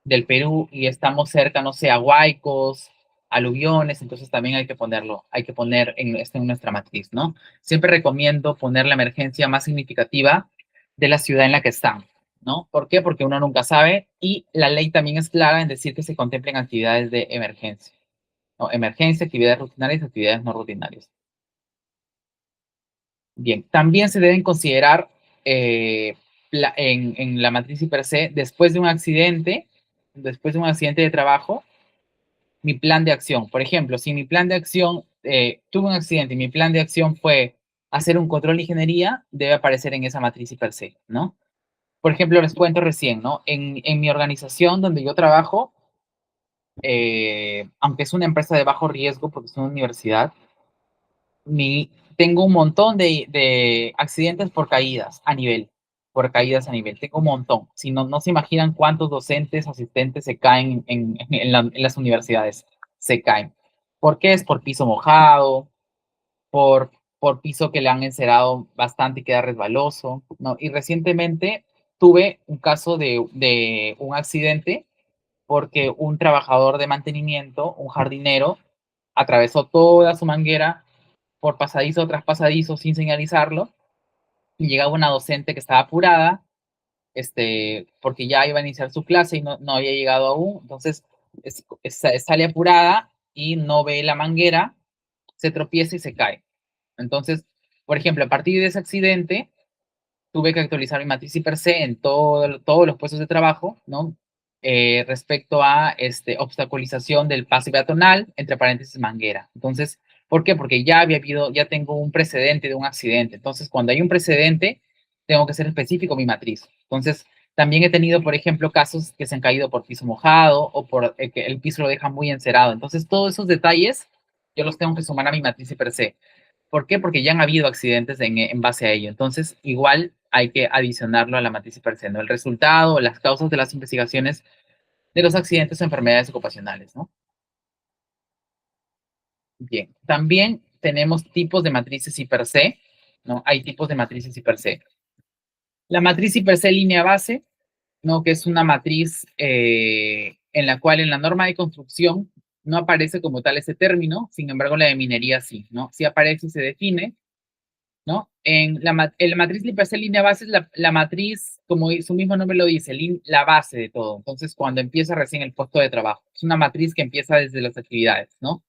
del Perú y estamos cerca, no sé, a huaicos, aluviones, entonces también hay que poner en nuestra matriz, ¿no? Siempre recomiendo poner la emergencia más significativa de la ciudad en la que están, ¿no? ¿Por qué? Porque uno nunca sabe y la ley también es clara en decir que se contemplen actividades de emergencia, ¿no? Emergencia, actividades rutinarias, actividades no rutinarias. Bien, también se deben considerar en la matriz y per se, después de un accidente de trabajo, mi plan de acción. Por ejemplo, si mi plan de acción, tuve un accidente y mi plan de acción fue hacer un control de ingeniería, debe aparecer en esa matriz y per se, ¿no? Por ejemplo, les cuento recién, ¿no? En mi organización donde yo trabajo, aunque es una empresa de bajo riesgo porque es una universidad, tengo un montón de accidentes por caídas a nivel. Tengo un montón. Si no se imaginan cuántos docentes, asistentes se caen en las universidades. se caen. ¿Por qué? Es por piso mojado, por, por piso que le han encerado bastante y queda resbaloso, ¿no? Y recientemente tuve un caso de un accidente porque un trabajador de mantenimiento, un jardinero, atravesó toda su manguera por pasadizo tras pasadizo sin señalizarlo, y llegaba una docente que estaba apurada, porque ya iba a iniciar su clase y no había llegado aún, entonces sale apurada y no ve la manguera, se tropieza y se cae. Entonces, por ejemplo, a partir de ese accidente, tuve que actualizar mi matriz y per se en todos los puestos de trabajo, ¿no? Respecto a obstaculización del paso peatonal, entre paréntesis, manguera. Entonces, ¿por qué? Porque ya tengo un precedente de un accidente. Entonces, cuando hay un precedente, tengo que ser específico mi matriz. Entonces, también he tenido, por ejemplo, casos que se han caído por piso mojado o por que el piso lo deja muy encerado. Entonces, todos esos detalles yo los tengo que sumar a mi matriz y per se. ¿Por qué? Porque ya han habido accidentes en base a ello. Entonces, igual hay que adicionarlo a la matriz per se, ¿no? El resultado, las causas de las investigaciones de los accidentes o enfermedades ocupacionales, ¿no? Bien, también tenemos tipos de matrices y per se, ¿no? Hay tipos de matrices y per se. La matriz y per se línea base, ¿no? Que es una matriz en la cual en la norma de construcción no aparece como tal ese término, sin embargo la de minería sí, ¿no? Sí aparece y se define, ¿no? En la matriz LIPC línea base es la matriz, como su mismo nombre lo dice, la base de todo. Entonces, cuando empieza recién el puesto de trabajo, es una matriz que empieza desde las actividades, ¿no?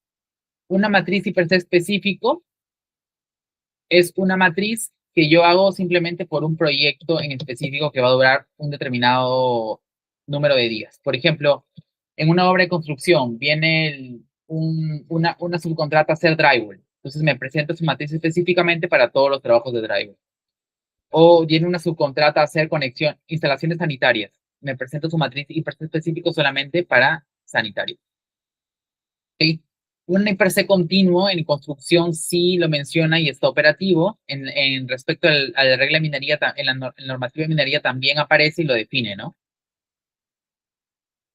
Una matriz IPC específico es una matriz que yo hago simplemente por un proyecto en específico que va a durar un determinado número de días. Por ejemplo, en una obra de construcción viene una subcontrata a hacer drywall. Entonces me presento su matriz específicamente para todos los trabajos de drywall. O viene una subcontrata a hacer conexión, instalaciones sanitarias. Me presento su matriz IPC específico solamente para sanitario. ¿Okay? Un IPC continuo en construcción sí lo menciona y está operativo. En respecto a la regla de minería, en la normativa de minería también aparece y lo define, ¿no?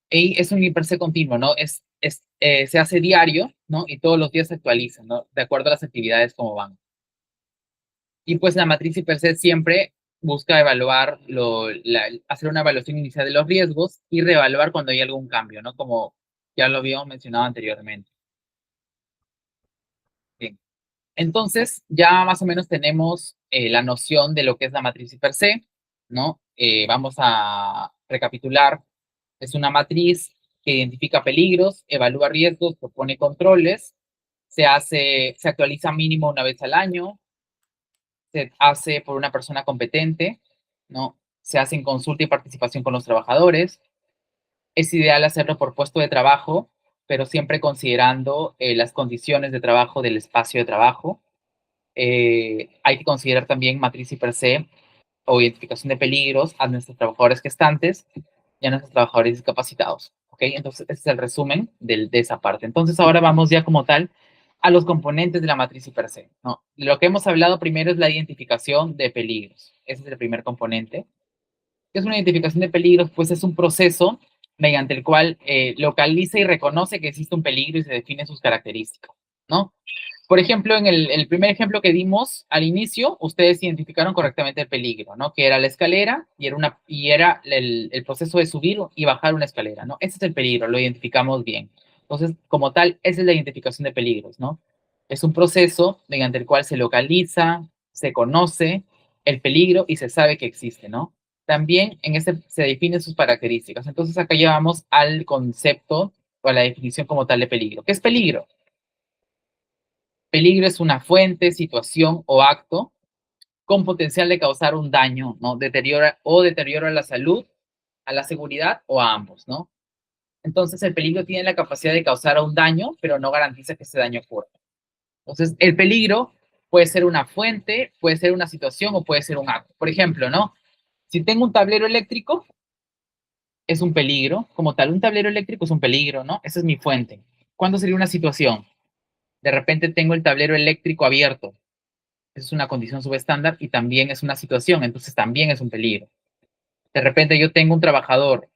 Y es un IPC continuo, ¿no? Se hace diario, ¿no? Y todos los días se actualiza, ¿no? De acuerdo a las actividades como van. Y pues la matriz per se siempre busca evaluar, hacer una evaluación inicial de los riesgos y reevaluar cuando hay algún cambio, ¿no? Como ya lo habíamos mencionado anteriormente. Bien. Entonces, ya más o menos tenemos la noción de lo que es la matriz per se, ¿no? Vamos a recapitular. Es una matriz que identifica peligros, evalúa riesgos, propone controles, se actualiza mínimo una vez al año, se hace por una persona competente, ¿no? Se hace en consulta y participación con los trabajadores. Es ideal hacerlo por puesto de trabajo, pero siempre considerando las condiciones de trabajo del espacio de trabajo. Hay que considerar también matriz y per se o identificación de peligros a nuestros trabajadores gestantes y a nuestros trabajadores discapacitados. ¿Ok? Entonces, ese es el resumen de esa parte. Entonces, ahora vamos ya como tal a los componentes de la matriz y per se, ¿no? Lo que hemos hablado primero es la identificación de peligros. Ese es el primer componente. ¿Qué es una identificación de peligros? Pues es un proceso mediante el cual localiza y reconoce que existe un peligro y se define sus características, ¿no? Por ejemplo, en el primer ejemplo que dimos al inicio, ustedes identificaron correctamente el peligro, ¿no? Que era la escalera y era el proceso de subir y bajar una escalera, ¿no? Ese es el peligro, lo identificamos bien. Entonces, como tal, esa es la identificación de peligros, ¿no? Es un proceso mediante el cual se localiza, se conoce el peligro y se sabe que existe, ¿no? También en ese se definen sus características. Entonces, acá llevamos al concepto o a la definición como tal de peligro. ¿Qué es peligro? Peligro es una fuente, situación o acto con potencial de causar un daño, ¿no? Deterioro a la salud, a la seguridad o a ambos, ¿no? Entonces, el peligro tiene la capacidad de causar un daño, pero no garantiza que ese daño ocurra. Entonces, el peligro puede ser una fuente, puede ser una situación o puede ser un acto. Por ejemplo, ¿no? Si tengo un tablero eléctrico, es un peligro. Como tal, un tablero eléctrico es un peligro, ¿no? Esa es mi fuente. ¿Cuándo sería una situación? De repente tengo el tablero eléctrico abierto. Es una condición subestándar y también es una situación, entonces también es un peligro. De repente yo tengo un trabajador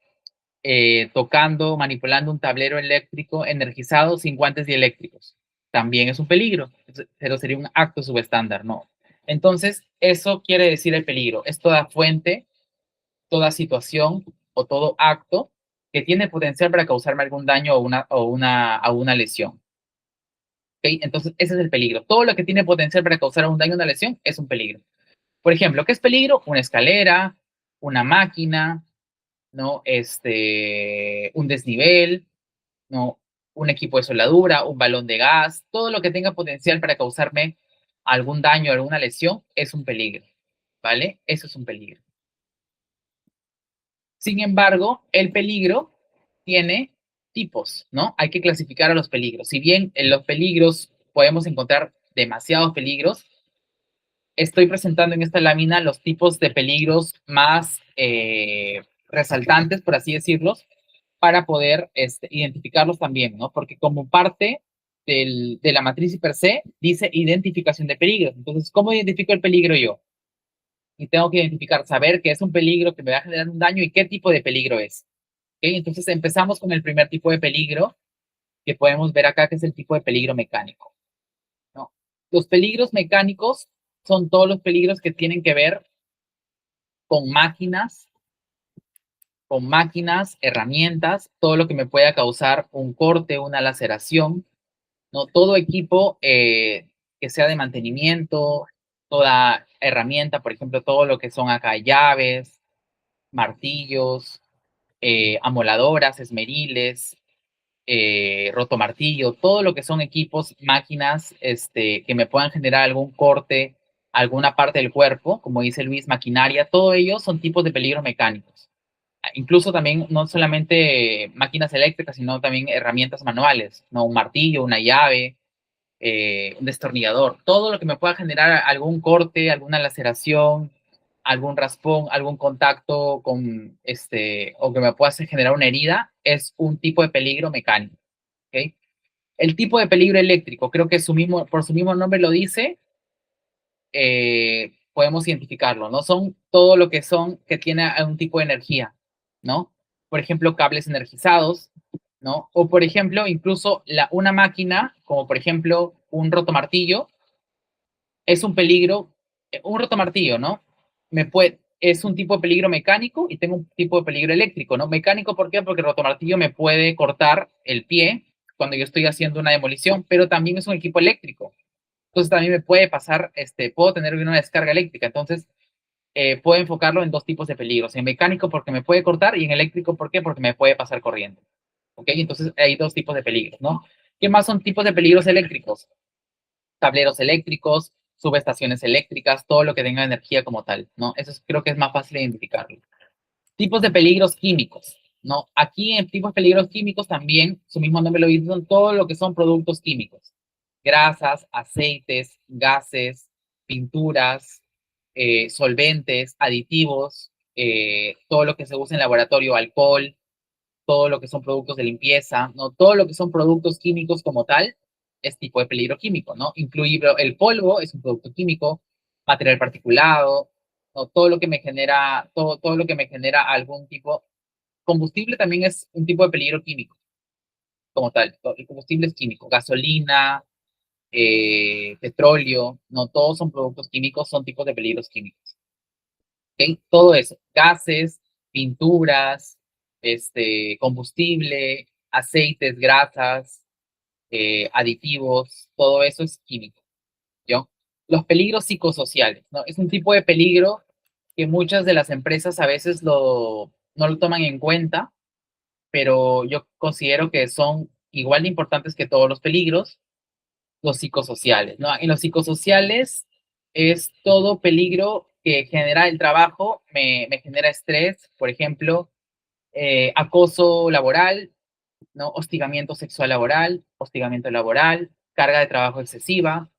tocando, manipulando un tablero eléctrico energizado sin guantes dieléctricos. También es un peligro, pero sería un acto subestándar, ¿no? Entonces, eso quiere decir el peligro. Es toda fuente, toda situación o todo acto que tiene potencial para causarme algún daño o una lesión. ¿Okay? Entonces, ese es el peligro. Todo lo que tiene potencial para causar un daño o una lesión es un peligro. Por ejemplo, ¿qué es peligro? Una escalera, una máquina, ¿no? Un desnivel, ¿no? Un equipo de soldadura, un balón de gas, todo lo que tenga potencial para causarme algún daño, alguna lesión, es un peligro, ¿vale? Eso es un peligro. Sin embargo, el peligro tiene tipos, ¿no? Hay que clasificar a los peligros. Si bien en los peligros podemos encontrar demasiados peligros, estoy presentando en esta lámina los tipos de peligros más resaltantes, por así decirlos, para poder identificarlos también, ¿no? Porque como parte de la matriz per se, dice identificación de peligros. Entonces, ¿cómo identifico el peligro yo? Y tengo que identificar, saber que es un peligro que me va a generar un daño y qué tipo de peligro es. ¿Okay? Entonces, empezamos con el primer tipo de peligro que podemos ver acá, que es el tipo de peligro mecánico, ¿no? Los peligros mecánicos son todos los peligros que tienen que ver con máquinas, herramientas, todo lo que me pueda causar un corte, una laceración, ¿no? Todo equipo que sea de mantenimiento, toda herramienta, por ejemplo, todo lo que son acá llaves, martillos, amoladoras, esmeriles, rotomartillo, todo lo que son equipos, máquinas que me puedan generar algún corte, alguna parte del cuerpo, como dice Luis, maquinaria, todo ello son tipos de peligros mecánicos. Incluso también no solamente máquinas eléctricas, sino también herramientas manuales, ¿no? Un martillo, una llave, un destornillador, todo lo que me pueda generar algún corte, alguna laceración, algún raspón, algún contacto con o que me pueda hacer generar una herida, es un tipo de peligro mecánico. ¿Okay? El tipo de peligro eléctrico, creo que por su mismo nombre lo dice, podemos identificarlo, ¿no? Son todo lo que tiene un tipo de energía, ¿no? Por ejemplo, cables energizados, ¿no? O por ejemplo, incluso una máquina, como por ejemplo un rotomartillo, es un peligro, un rotomartillo, ¿no? Es un tipo de peligro mecánico y tengo un tipo de peligro eléctrico, ¿no? Mecánico, ¿por qué? Porque el rotomartillo me puede cortar el pie cuando yo estoy haciendo una demolición, pero también es un equipo eléctrico. Entonces también me puede pasar, puedo tener una descarga eléctrica. Entonces, puedo enfocarlo en dos tipos de peligros. En mecánico porque me puede cortar y en eléctrico, ¿por qué? Porque me puede pasar corriente. ¿Ok? Entonces hay dos tipos de peligros, ¿no? ¿Qué más son tipos de peligros eléctricos? Tableros eléctricos, subestaciones eléctricas, todo lo que tenga energía como tal, ¿no? Creo que es más fácil de identificarlo. Tipos de peligros químicos, ¿no? Aquí en tipos de peligros químicos también, su mismo nombre lo dice, son todo lo que son productos químicos. Grasas, aceites, gases, pinturas, solventes, aditivos, todo lo que se usa en laboratorio, alcohol, todo lo que son productos de limpieza, ¿no? Todo lo que son productos químicos como tal es tipo de peligro químico, ¿no? Incluir el polvo es un producto químico, material particulado, ¿no? Todo lo que me genera algún tipo, combustible también es un tipo de peligro químico, como tal. El combustible es químico, gasolina, petróleo, no todos son productos químicos, son tipos de peligros químicos. ¿Okay? Todo eso, gases, pinturas, combustible, aceites, grasas, aditivos, todo eso es químico, ¿yo? Los peligros psicosociales, ¿no? Es un tipo de peligro que muchas de las empresas a veces no lo toman en cuenta, pero yo considero que son igual de importantes que todos los peligros, los psicosociales, ¿no? En los psicosociales es todo peligro que genera el trabajo, me genera estrés, por ejemplo, acoso laboral, ¿no? Hostigamiento sexual laboral, hostigamiento laboral, carga de trabajo excesiva,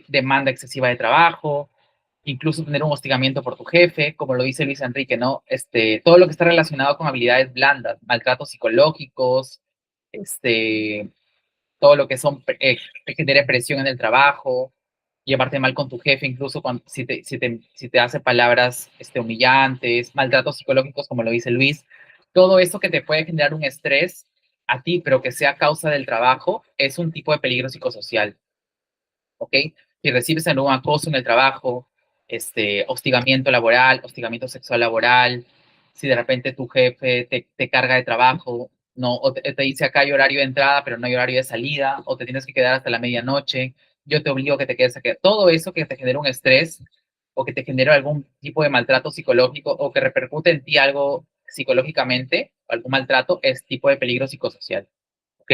demanda excesiva de trabajo, incluso tener un hostigamiento por tu jefe, como lo dice Luis Enrique, ¿no? Todo lo que está relacionado con habilidades blandas, maltratos psicológicos, todo lo que te genere presión en el trabajo, llevarte mal con tu jefe, incluso si te hace palabras humillantes, maltratos psicológicos, como lo dice Luis. todo eso que te puede generar un estrés a ti, pero que sea causa del trabajo, es un tipo de peligro psicosocial, ¿ok? Si recibes algún acoso en el trabajo, hostigamiento laboral, hostigamiento sexual laboral, si de repente tu jefe te carga de trabajo, no, o te dice acá hay horario de entrada, pero no hay horario de salida, o te tienes que quedar hasta la medianoche, yo te obligo a que te quedes aquí. Todo eso que te genera un estrés o que te genera algún tipo de maltrato psicológico o que repercute en ti algo psicológicamente, algún maltrato, es tipo de peligro psicosocial, ¿ok?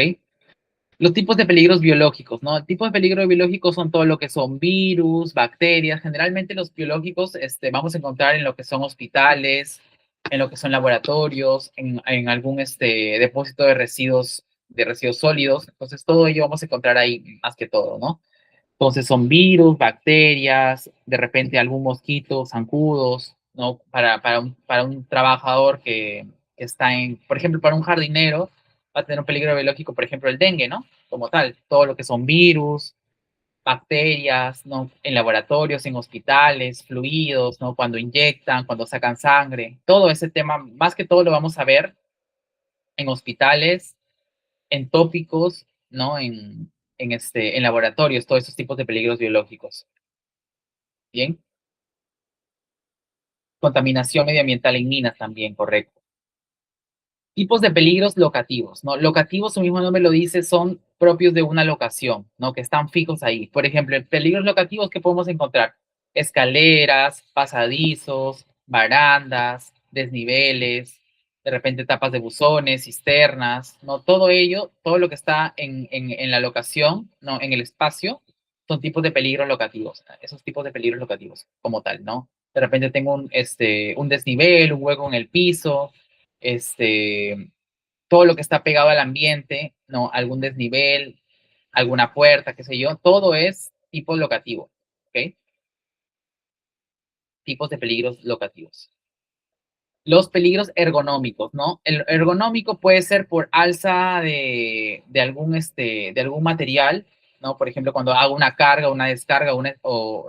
Los tipos de peligros biológicos, ¿no? El tipo de peligro biológico son todo lo que son virus, bacterias. Generalmente los biológicos vamos a encontrar en lo que son hospitales, en lo que son laboratorios, en algún depósito de residuos sólidos. Entonces, todo ello vamos a encontrar ahí más que todo, ¿no? Entonces, son virus, bacterias, de repente algún mosquito, zancudos, ¿no? Para un trabajador que está por ejemplo, para un jardinero, va a tener un peligro biológico, por ejemplo, el dengue, ¿no? Como tal, todo lo que son virus, bacterias, ¿no? En laboratorios, en hospitales, fluidos, ¿no? Cuando inyectan, cuando sacan sangre, todo ese tema, más que todo lo vamos a ver en hospitales, en tópicos, ¿no? En laboratorios, todos esos tipos de peligros biológicos. Bien. Contaminación medioambiental en minas también, correcto. Tipos de peligros locativos, ¿no? Locativos, su mismo nombre lo dice, son propios de una locación, ¿no? Que están fijos ahí. Por ejemplo, en peligros locativos que podemos encontrar escaleras, pasadizos, barandas, desniveles, de repente tapas de buzones, cisternas, ¿no? Todo ello, todo lo que está en la locación, ¿no? En el espacio, son tipos de peligros locativos, esos tipos de peligros locativos como tal, ¿no? De repente tengo un desnivel, un hueco en el piso, este, todo lo que está pegado al ambiente, ¿no? Algún desnivel, alguna puerta, qué sé yo, todo es tipo locativo, ¿ok? Tipos de peligros locativos. Los peligros ergonómicos, ¿no? El ergonómico puede ser por alza de algún material, ¿no? Por ejemplo, cuando hago una carga, una descarga, o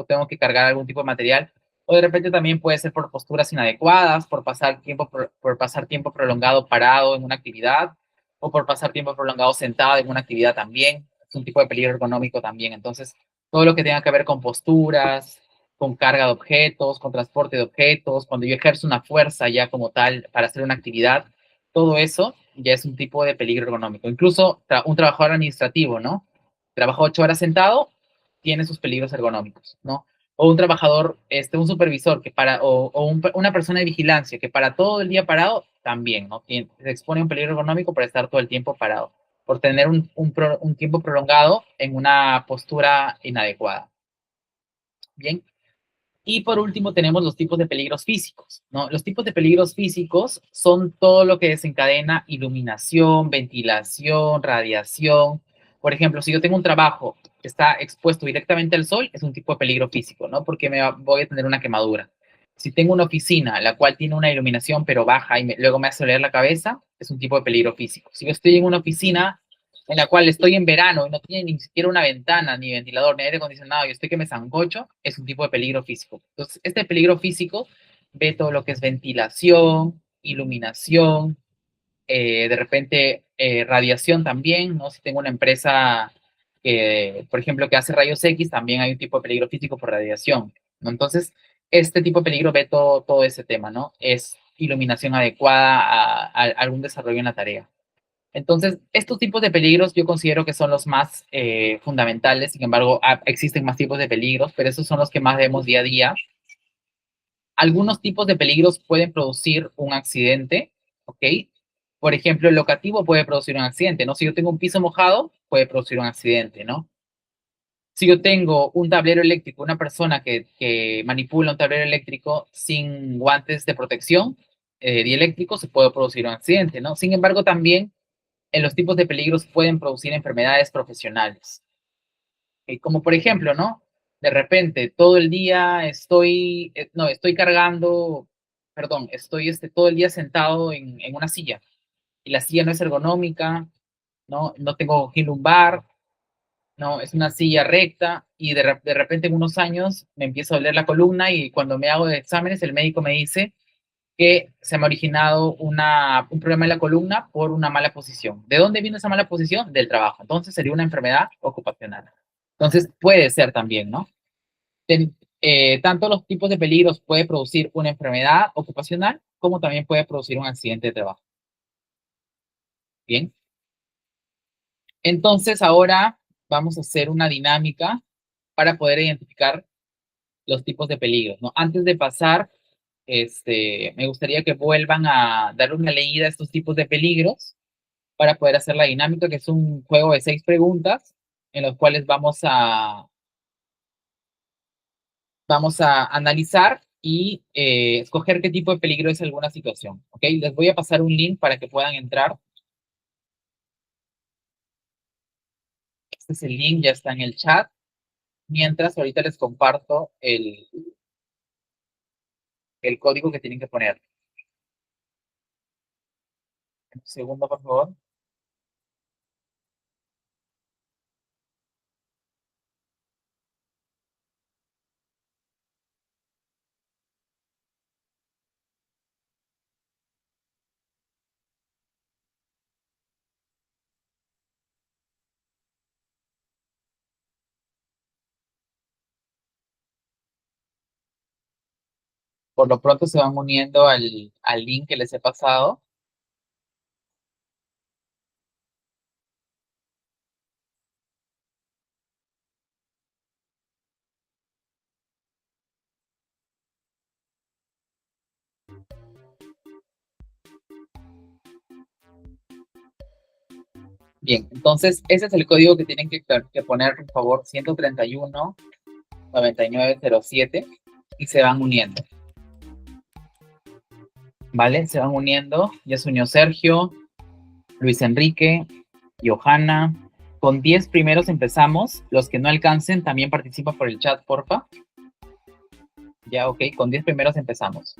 tengo que cargar algún tipo de material, o de repente también puede ser por posturas inadecuadas, por pasar tiempo prolongado parado en una actividad, o por pasar tiempo prolongado sentado en una actividad también. Es un tipo de peligro ergonómico también. Entonces, todo lo que tenga que ver con posturas, con carga de objetos, con transporte de objetos, cuando yo ejerzo una fuerza ya como tal para hacer una actividad, todo eso ya es un tipo de peligro ergonómico. Incluso un trabajador administrativo, ¿no? Trabaja 8 horas sentado, tiene sus peligros ergonómicos, ¿no? O un trabajador, un supervisor una persona de vigilancia que para todo el día parado, también, ¿no? Se expone a un peligro ergonómico por estar todo el tiempo parado, por tener un tiempo prolongado en una postura inadecuada. Bien, y por último tenemos los tipos de peligros físicos, ¿no? Los tipos de peligros físicos son todo lo que desencadena iluminación, ventilación, radiación. Por ejemplo, si yo tengo un trabajo que está expuesto directamente al sol, es un tipo de peligro físico, ¿no? Porque voy a tener una quemadura. Si tengo una oficina, la cual tiene una iluminación pero baja y luego me hace doler la cabeza, es un tipo de peligro físico. Si yo estoy en una oficina en la cual estoy en verano y no tiene ni siquiera una ventana, ni ventilador, ni aire acondicionado, y estoy que me zancocho, es un tipo de peligro físico. Entonces, este peligro físico ve todo lo que es ventilación, iluminación, de repente radiación también, ¿no? Si tengo una empresa que, por ejemplo, que hace rayos X, también hay un tipo de peligro físico por radiación, ¿no? Entonces, este tipo de peligro ve todo ese tema, ¿no? Es iluminación adecuada a algún desarrollo en la tarea. Entonces, estos tipos de peligros yo considero que son los más fundamentales. Sin embargo, existen más tipos de peligros, pero esos son los que más vemos día a día. Algunos tipos de peligros pueden producir un accidente, ¿ok? Por ejemplo, el locativo puede producir un accidente, ¿no? Si yo tengo un piso mojado, puede producir un accidente, ¿no? Si yo tengo un tablero eléctrico, una persona que manipula un tablero eléctrico sin guantes de protección dieléctrico, se puede producir un accidente, ¿no? Sin embargo, también en los tipos de peligros pueden producir enfermedades profesionales. Como por ejemplo, ¿no? De repente, todo el día no, estoy cargando, perdón, estoy todo el día sentado en una silla y la silla no es ergonómica, ¿no? No tengo lumbar, ¿no? Es una silla recta y de repente en unos años me empieza a doler la columna y cuando me hago exámenes el médico me dice que se me ha originado un problema en la columna por una mala posición. ¿De dónde viene esa mala posición? Del trabajo. Entonces sería una enfermedad ocupacional. Entonces puede ser también, ¿no? Tanto los tipos de peligros puede producir una enfermedad ocupacional como también puede producir un accidente de trabajo. Bien. Entonces ahora vamos a hacer una dinámica para poder identificar los tipos de peligros, ¿no? Antes de pasar, me gustaría que vuelvan a dar una leída a estos tipos de peligros para poder hacer la dinámica, que es un juego de 6 preguntas en los cuales vamos a analizar y escoger qué tipo de peligro es alguna situación, ¿ok? Les voy a pasar un link para que puedan entrar. Este es el link, ya está en el chat. Mientras, ahorita les comparto el código que tienen que poner. Un segundo, por favor. Por lo pronto se van uniendo al link que les he pasado. Bien, entonces ese es el código que tienen que poner, por favor, 131-9907 y se van uniendo. ¿Vale? Se van uniendo. Ya se unió Sergio, Luis Enrique, Johanna. Con 10 primeros empezamos. Los que no alcancen también participa por el chat, porfa. Ya, ok, con 10 primeros empezamos.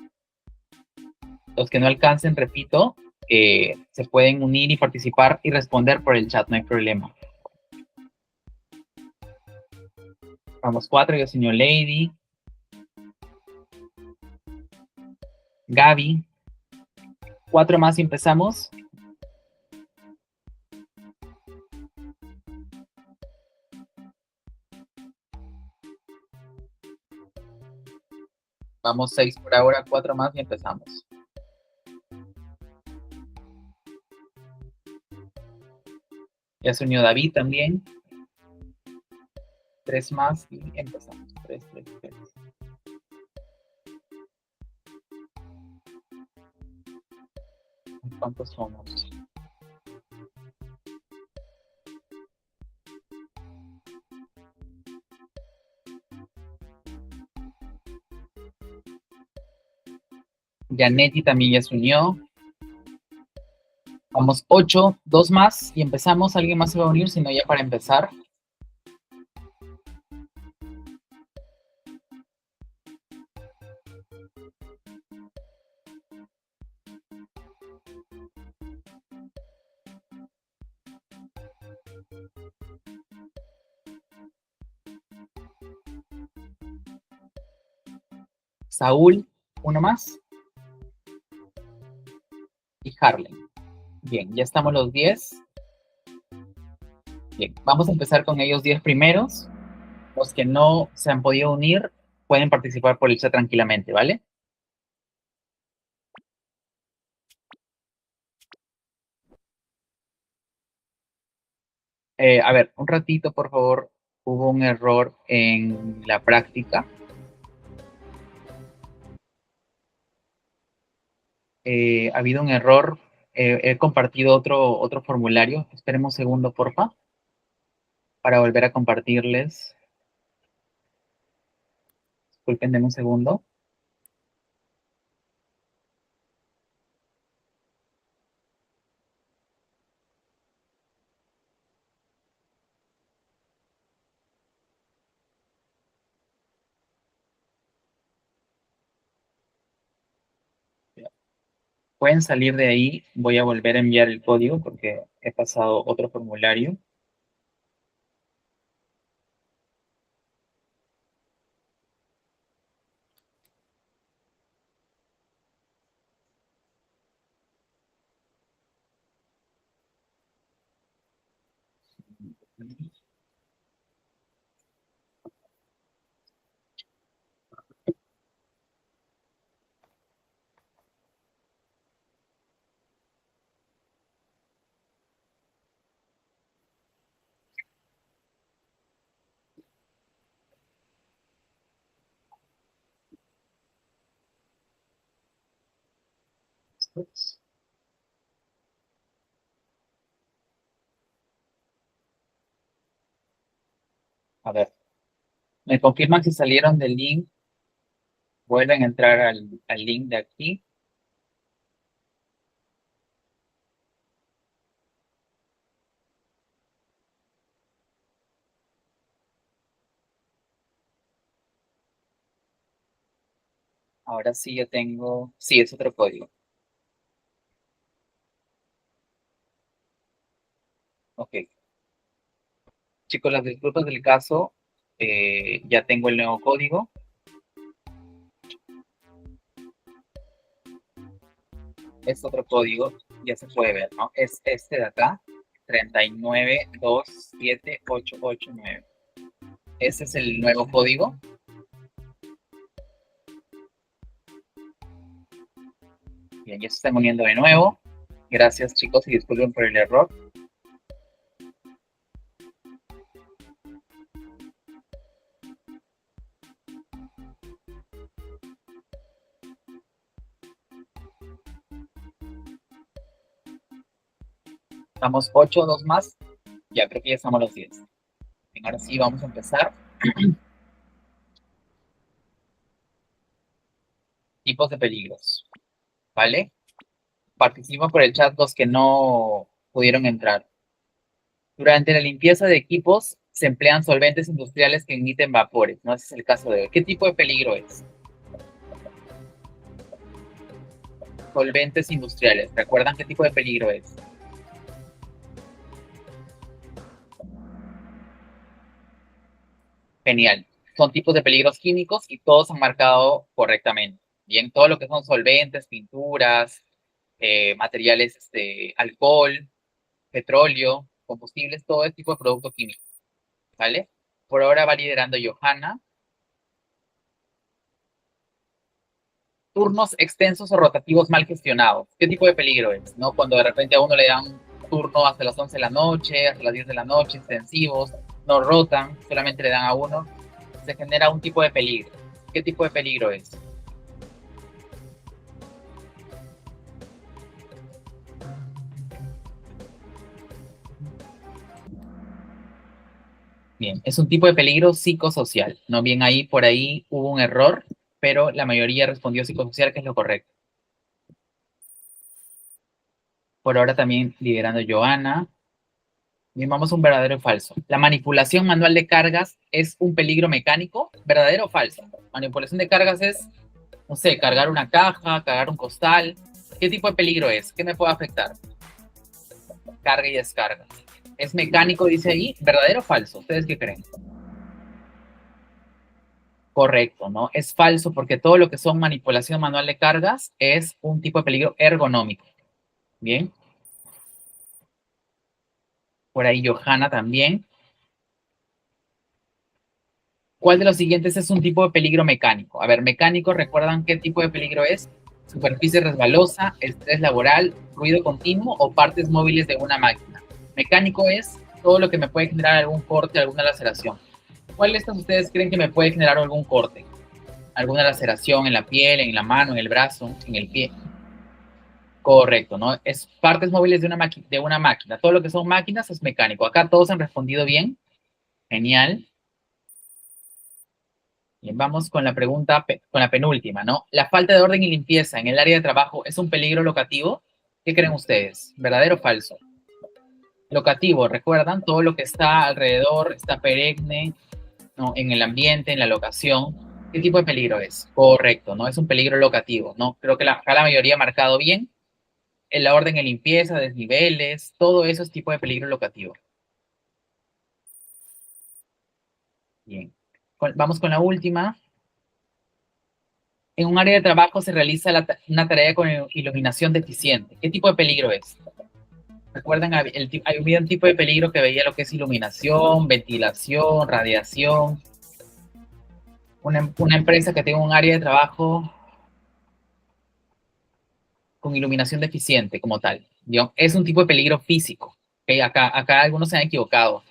Los que no alcancen, repito, se pueden unir y participar y responder por el chat, no hay problema. Vamos, 4, ya señor Lady, Gaby. 4 más y empezamos. Vamos, 6 por ahora, 4 más y empezamos. Ya se unió David también. 3 más y empezamos. 3, 3, 3. ¿Cuántos somos? Janetti también ya se unió. Vamos, 8, 2 más y empezamos. ¿Alguien más se va a unir? Si no, ya para empezar. Saúl, 1 más. Y Harley. Bien, ya estamos los 10. Bien, vamos a empezar con ellos 10 primeros. Los que no se han podido unir pueden participar por el chat tranquilamente, ¿vale? A ver, un ratito, por favor. Hubo un error en la práctica. Ha habido un error. He compartido otro formulario. Esperemos un segundo, porfa, para volver a compartirles. Disculpen, denme un segundo. Pueden salir de ahí. Voy a volver a enviar el código porque he pasado otro formulario. A ver, me confirman si salieron del link, vuelven a entrar al link de aquí. Ahora sí ya tengo, sí, es otro código. Ok. Chicos, las disculpas del caso, ya tengo el nuevo código. Es otro código, ya se puede ver, ¿no? Es este de acá, 3927889. Ese es el nuevo código. Bien, ya se están uniendo de nuevo. Gracias, chicos, y disculpen por el error. Estamos 8, 2 más. Ya creo que ya estamos los 10. Bien, ahora sí vamos a empezar. Tipos de peligros, ¿vale? Participan por el chat los que no pudieron entrar. Durante la limpieza de equipos se emplean solventes industriales que emiten vapores, ¿no? Ese es el caso de hoy. ¿Qué tipo de peligro es? Solventes industriales. ¿Recuerdan qué tipo de peligro es? Genial. Son tipos de peligros químicos y todos han marcado correctamente. Bien, todo lo que son solventes, pinturas, materiales, alcohol, petróleo, combustibles, todo este tipo de producto químico, ¿vale? Por ahora va liderando Johanna. Turnos extensos o rotativos mal gestionados. ¿Qué tipo de peligro es? ¿No? Cuando de repente a uno le dan turno hasta las 11 de la noche, hasta las 10 de la noche, extensivos, no rotan, solamente le dan a uno, se genera un tipo de peligro. ¿Qué tipo de peligro es? Bien, es un tipo de peligro psicosocial. No bien ahí, por ahí hubo un error, pero la mayoría respondió psicosocial, que es lo correcto. Por ahora también liderando Joana. Bien, vamos a un verdadero o falso. ¿La manipulación manual de cargas es un peligro mecánico? ¿Verdadero o falso? Manipulación de cargas es, no sé, cargar una caja, cargar un costal. ¿Qué tipo de peligro es? ¿Qué me puede afectar? Carga y descarga. ¿Es mecánico, dice ahí? ¿Verdadero o falso? ¿Ustedes qué creen? Correcto, ¿no? Es falso porque todo lo que son manipulación manual de cargas es un tipo de peligro ergonómico. Bien. Por ahí Johanna también. ¿Cuál de los siguientes es un tipo de peligro mecánico? A ver, mecánico, ¿recuerdan qué tipo de peligro es? Superficie resbalosa, estrés laboral, ruido continuo o partes móviles de una máquina. Mecánico es todo lo que me puede generar algún corte, alguna laceración. ¿Cuál de estas ustedes creen que me puede generar algún corte? ¿Alguna laceración en la piel, en la mano, en el brazo, en el pie? Correcto, ¿no? Es partes móviles de una máquina. Todo lo que son máquinas es mecánico. Acá todos han respondido bien. Genial. Bien, vamos con la pregunta, con la penúltima, ¿no? ¿La falta de orden y limpieza en el área de trabajo es un peligro locativo? ¿Qué creen ustedes? ¿Verdadero o falso? Locativo, recuerdan, todo lo que está alrededor, está perenne, ¿no? En el ambiente, en la locación. ¿Qué tipo de peligro es? Correcto, ¿no? Es un peligro locativo, ¿no? Creo que acá la mayoría ha marcado bien. En la orden de limpieza, desniveles, todo eso es tipo de peligro locativo. Bien. Vamos con la última. En un área de trabajo se realiza una tarea con iluminación deficiente. ¿Qué tipo de peligro es? ¿Recuerdan? Había un tipo de peligro que veía lo que es iluminación, ventilación, radiación. Una empresa que tenga un área de trabajo con iluminación deficiente como tal. ¿Vio? Es un tipo de peligro físico. ¿Okay? Acá algunos se han equivocado.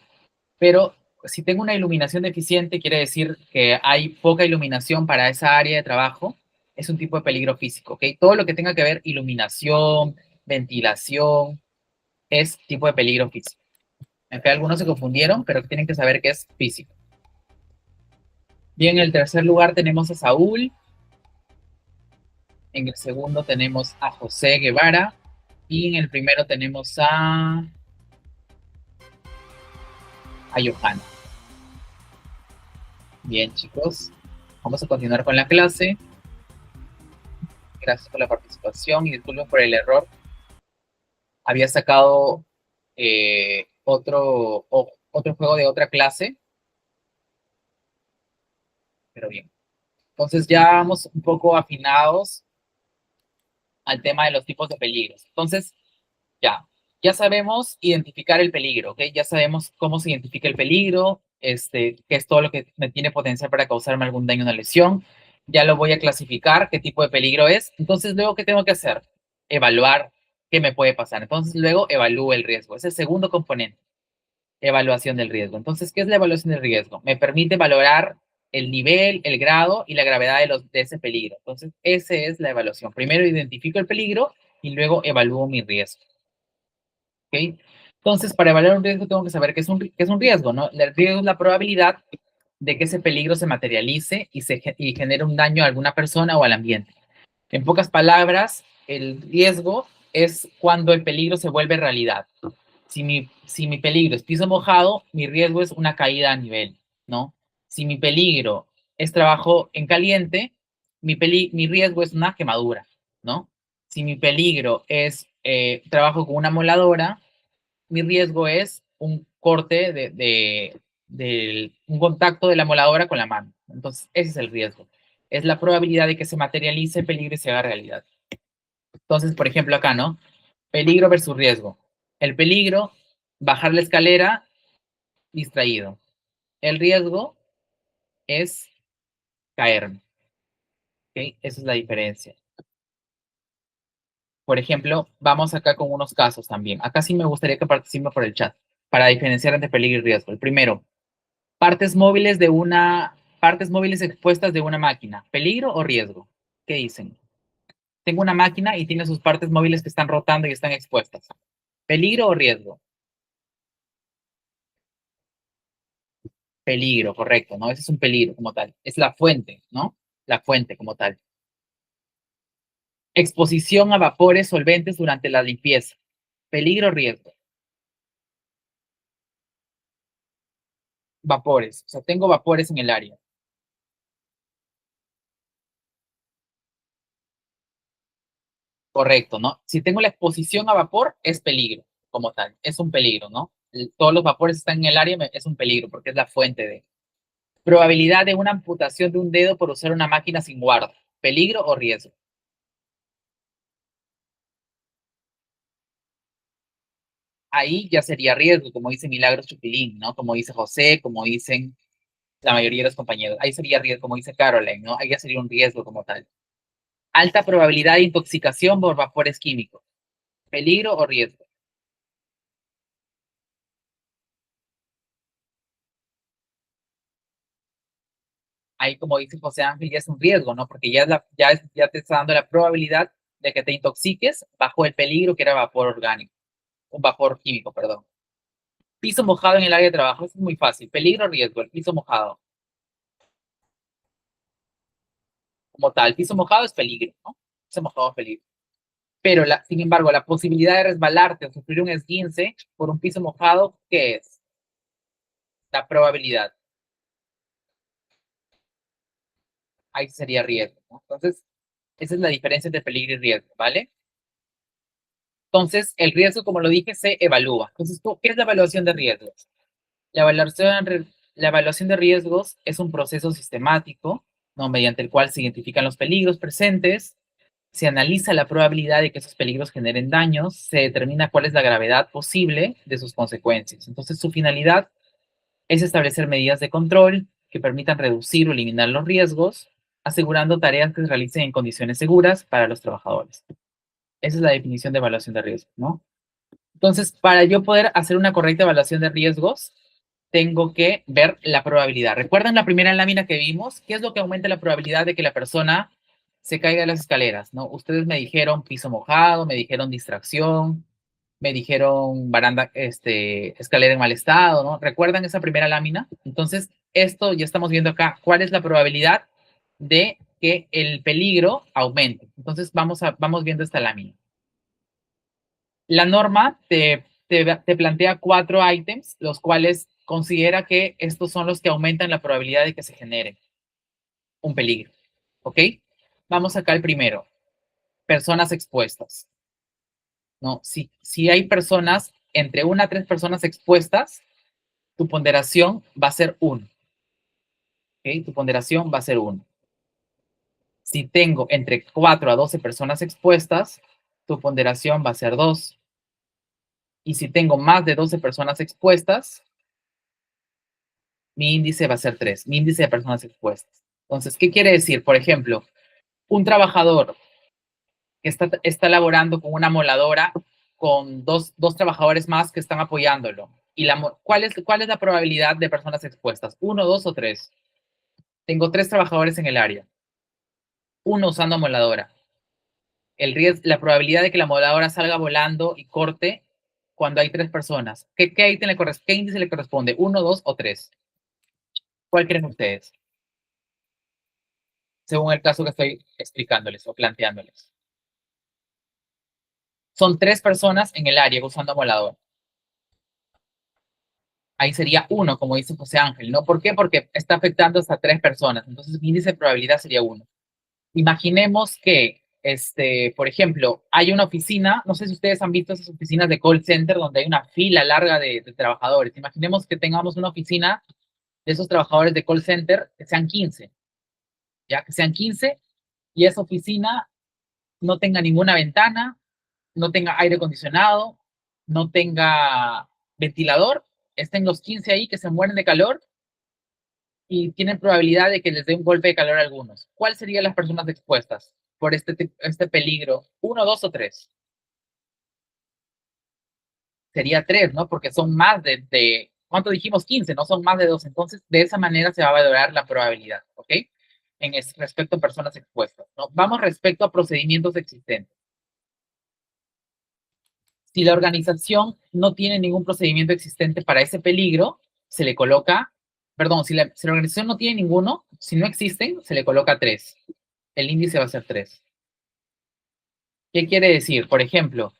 Pero si tengo una iluminación deficiente, quiere decir que hay poca iluminación para esa área de trabajo. Es un tipo de peligro físico. ¿Okay? Todo lo que tenga que ver iluminación, ventilación, es tipo de peligro físico. Acá algunos se confundieron, pero tienen que saber que es físico. Bien, en el tercer lugar tenemos a Saúl. En el segundo tenemos a José Guevara. Y en el primero tenemos a Johanna. Bien, chicos. Vamos a continuar con la clase. Gracias por la participación y disculpen por el error. Había sacado otro juego de otra clase, pero bien. Entonces ya vamos un poco afinados al tema de los tipos de peligros. Entonces, ya sabemos identificar el peligro, ¿ok? Ya sabemos cómo se identifica el peligro, qué es todo lo que me tiene potencial para causarme algún daño o una lesión. Ya lo voy a clasificar, qué tipo de peligro es. Entonces, luego, ¿qué tengo que hacer? Evaluar qué me puede pasar. Entonces, luego evalúo el riesgo. Es el segundo componente, evaluación del riesgo. Entonces, ¿qué es la evaluación del riesgo? Me permite valorar el nivel, el grado y la gravedad de ese peligro. Entonces, esa es la evaluación. Primero identifico el peligro y luego evalúo mi riesgo. ¿Ok? Entonces, para evaluar un riesgo tengo que saber qué es un riesgo, ¿no? El riesgo es la probabilidad de que ese peligro se materialice y genere un daño a alguna persona o al ambiente. En pocas palabras, el riesgo es cuando el peligro se vuelve realidad. Si mi peligro es piso mojado, mi riesgo es una caída a nivel, ¿no? Si mi peligro es trabajo en caliente, mi riesgo es una quemadura, ¿no? Si mi peligro es trabajo con una moladora, mi riesgo es un corte un contacto de la moladora con la mano. Entonces, ese es el riesgo. Es la probabilidad de que se materialice el peligro y se haga realidad. Entonces, por ejemplo, acá, ¿no? Peligro versus riesgo. El peligro, bajar la escalera distraído. El riesgo es caerme. ¿Ok? Esa es la diferencia. Por ejemplo, vamos acá con unos casos también. Acá sí me gustaría que participen por el chat para diferenciar entre peligro y riesgo. El primero, partes móviles expuestas de una máquina. ¿Peligro o riesgo? ¿Qué dicen? Tengo una máquina y tiene sus partes móviles que están rotando y están expuestas. ¿Peligro o riesgo? Peligro, correcto, ¿no? Ese es un peligro como tal. Es la fuente, ¿no? La fuente como tal. Exposición a vapores solventes durante la limpieza. Peligro o riesgo. Vapores. O sea, tengo vapores en el área. Correcto, ¿no? Si tengo la exposición a vapor, es peligro como tal. Es un peligro, ¿no? Todos los vapores están en el área, es un peligro porque es la fuente de. Probabilidad de una amputación de un dedo por usar una máquina sin guarda. Peligro o riesgo. Ahí ya sería riesgo, como dice Milagros Chupilín, ¿no? Como dice José, como dicen la mayoría de los compañeros. Ahí sería riesgo, como dice Caroline, ¿no? Ahí ya sería un riesgo como tal. Alta probabilidad de intoxicación por vapores químicos. Peligro o riesgo. Ahí, como dice José Ángel, ya es un riesgo, ¿no? Porque ya te está dando la probabilidad de que te intoxiques bajo el peligro que era vapor orgánico, un vapor químico, perdón. Piso mojado en el área de trabajo, es muy fácil. Peligro o riesgo, el piso mojado. Como tal, piso mojado es peligro, ¿no? Piso mojado es peligro. Pero, sin embargo, la posibilidad de resbalarte o sufrir un esguince por un piso mojado, ¿qué es? La probabilidad. Ahí sería riesgo, ¿no? Entonces, esa es la diferencia entre peligro y riesgo, ¿vale? Entonces, el riesgo, como lo dije, se evalúa. Entonces, ¿qué es la evaluación de riesgos? La evaluación de riesgos es un proceso sistemático, ¿no? Mediante el cual se identifican los peligros presentes, se analiza la probabilidad de que esos peligros generen daños, se determina cuál es la gravedad posible de sus consecuencias. Entonces, su finalidad es establecer medidas de control que permitan reducir o eliminar los riesgos, asegurando tareas que se realicen en condiciones seguras para los trabajadores. Esa es la definición de evaluación de riesgos, ¿no? Entonces, para yo poder hacer una correcta evaluación de riesgos, tengo que ver la probabilidad. ¿Recuerdan la primera lámina que vimos? ¿Qué es lo que aumenta la probabilidad de que la persona se caiga de las escaleras? ¿No? Ustedes me dijeron piso mojado, me dijeron distracción, me dijeron baranda, escalera en mal estado, ¿no? ¿Recuerdan esa primera lámina? Entonces, esto ya estamos viendo acá, ¿cuál es la probabilidad de que el peligro aumente? Entonces, vamos viendo esta lámina. La norma te plantea 4 ítems, los cuales considera que estos son los que aumentan la probabilidad de que se genere un peligro, ¿ok? Vamos acá al primero, personas expuestas, ¿no? Si hay personas, entre 1 a 3 personas expuestas, tu ponderación va a ser 1, ¿ok? Tu ponderación va a ser 1. Si tengo entre 4 a 12 personas expuestas, tu ponderación va a ser 2. Y si tengo más de 12 personas expuestas, mi índice va a ser 3, mi índice de personas expuestas. Entonces, ¿qué quiere decir? Por ejemplo, un trabajador que está laborando con una moladora con dos trabajadores más que están apoyándolo. ¿Cuál es la probabilidad de personas expuestas? ¿1, 2 o 3? Tengo 3 trabajadores en el área. Uno usando moladora. La probabilidad de que la moladora salga volando y corte cuando hay 3 personas. ¿Qué índice le corresponde? ¿1, 2 o 3? ¿Cuál creen ustedes? Según el caso que estoy explicándoles o planteándoles. Son 3 personas en el área usando molador. Ahí sería 1, como dice José Ángel, ¿no? ¿Por qué? Porque está afectando hasta 3 personas. Entonces, mi índice de probabilidad sería 1. Imaginemos que, por ejemplo, hay una oficina, no sé si ustedes han visto esas oficinas de call center donde hay una fila larga de trabajadores. Imaginemos que tengamos una oficina de esos trabajadores de call center que sean 15, ya que sean 15 y esa oficina no tenga ninguna ventana, no tenga aire acondicionado, no tenga ventilador, estén los 15 ahí que se mueren de calor y tienen probabilidad de que les dé un golpe de calor a algunos. ¿Cuáles serían las personas expuestas por este peligro? ¿1, 2 o 3? Sería 3, ¿no? Porque son más ¿cuánto dijimos? 15, no son más de 2. Entonces, de esa manera se va a valorar la probabilidad, ¿ok? Respecto a personas expuestas, ¿no? Vamos respecto a procedimientos existentes. Si la organización no tiene ningún procedimiento existente para ese peligro, se le coloca, perdón, si la organización no tiene ninguno, si no existen, se le coloca 3. El índice va a ser 3. ¿Qué quiere decir? Por ejemplo,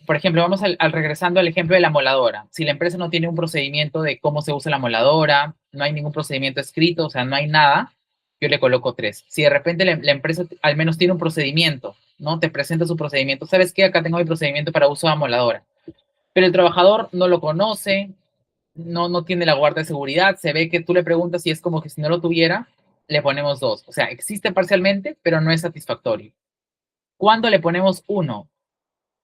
por ejemplo, vamos regresando al ejemplo de la moladora. Si la empresa no tiene un procedimiento de cómo se usa la moladora, no hay ningún procedimiento escrito, o sea, no hay nada, yo le coloco 3. Si de repente la empresa al menos tiene un procedimiento, ¿no? Te presenta su procedimiento. ¿Sabes qué? Acá tengo mi procedimiento para uso de moladora. Pero el trabajador no lo conoce, no tiene la guardia de seguridad, se ve que tú le preguntas y es como que si no lo tuviera, le ponemos 2. O sea, existe parcialmente, pero no es satisfactorio. ¿Cuándo le ponemos 1?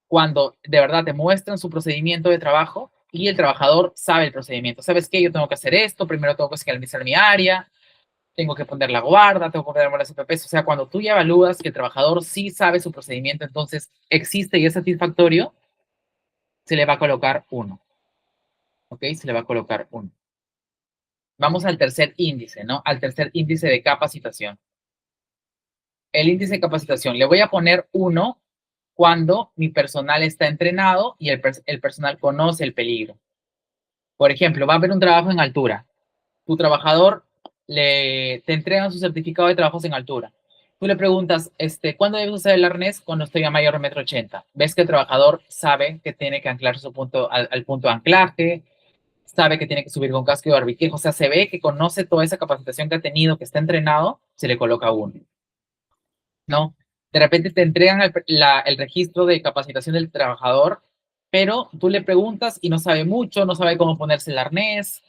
Cuando de verdad te muestran su procedimiento de trabajo y el trabajador sabe el procedimiento. ¿Sabes qué? Yo tengo que hacer esto, primero tengo que escalarizar mi área, tengo que poner la guarda, tengo que poner las CPPs. O sea, cuando tú ya evalúas que el trabajador sí sabe su procedimiento, entonces existe y es satisfactorio, se le va a colocar 1. ¿Ok? Se le va a colocar 1. Vamos al tercer índice, ¿no? Al tercer índice de capacitación. El índice de capacitación, le voy a poner 1 cuando mi personal está entrenado y el personal conoce el peligro. Por ejemplo, va a haber un trabajo en altura. Tu trabajador te entregan su certificado de trabajos en altura. Tú le preguntas, ¿cuándo debes usar el arnés? Cuando estoy a mayor de 1,80 m. Ves que el trabajador sabe que tiene que anclar su punto al punto de anclaje, sabe que tiene que subir con casco y barbiquejo. O sea, se ve que conoce toda esa capacitación que ha tenido, que está entrenado, se le coloca 1. ¿No? De repente te entregan el registro de capacitación del trabajador, pero tú le preguntas y no sabe mucho, no sabe cómo ponerse el arnés,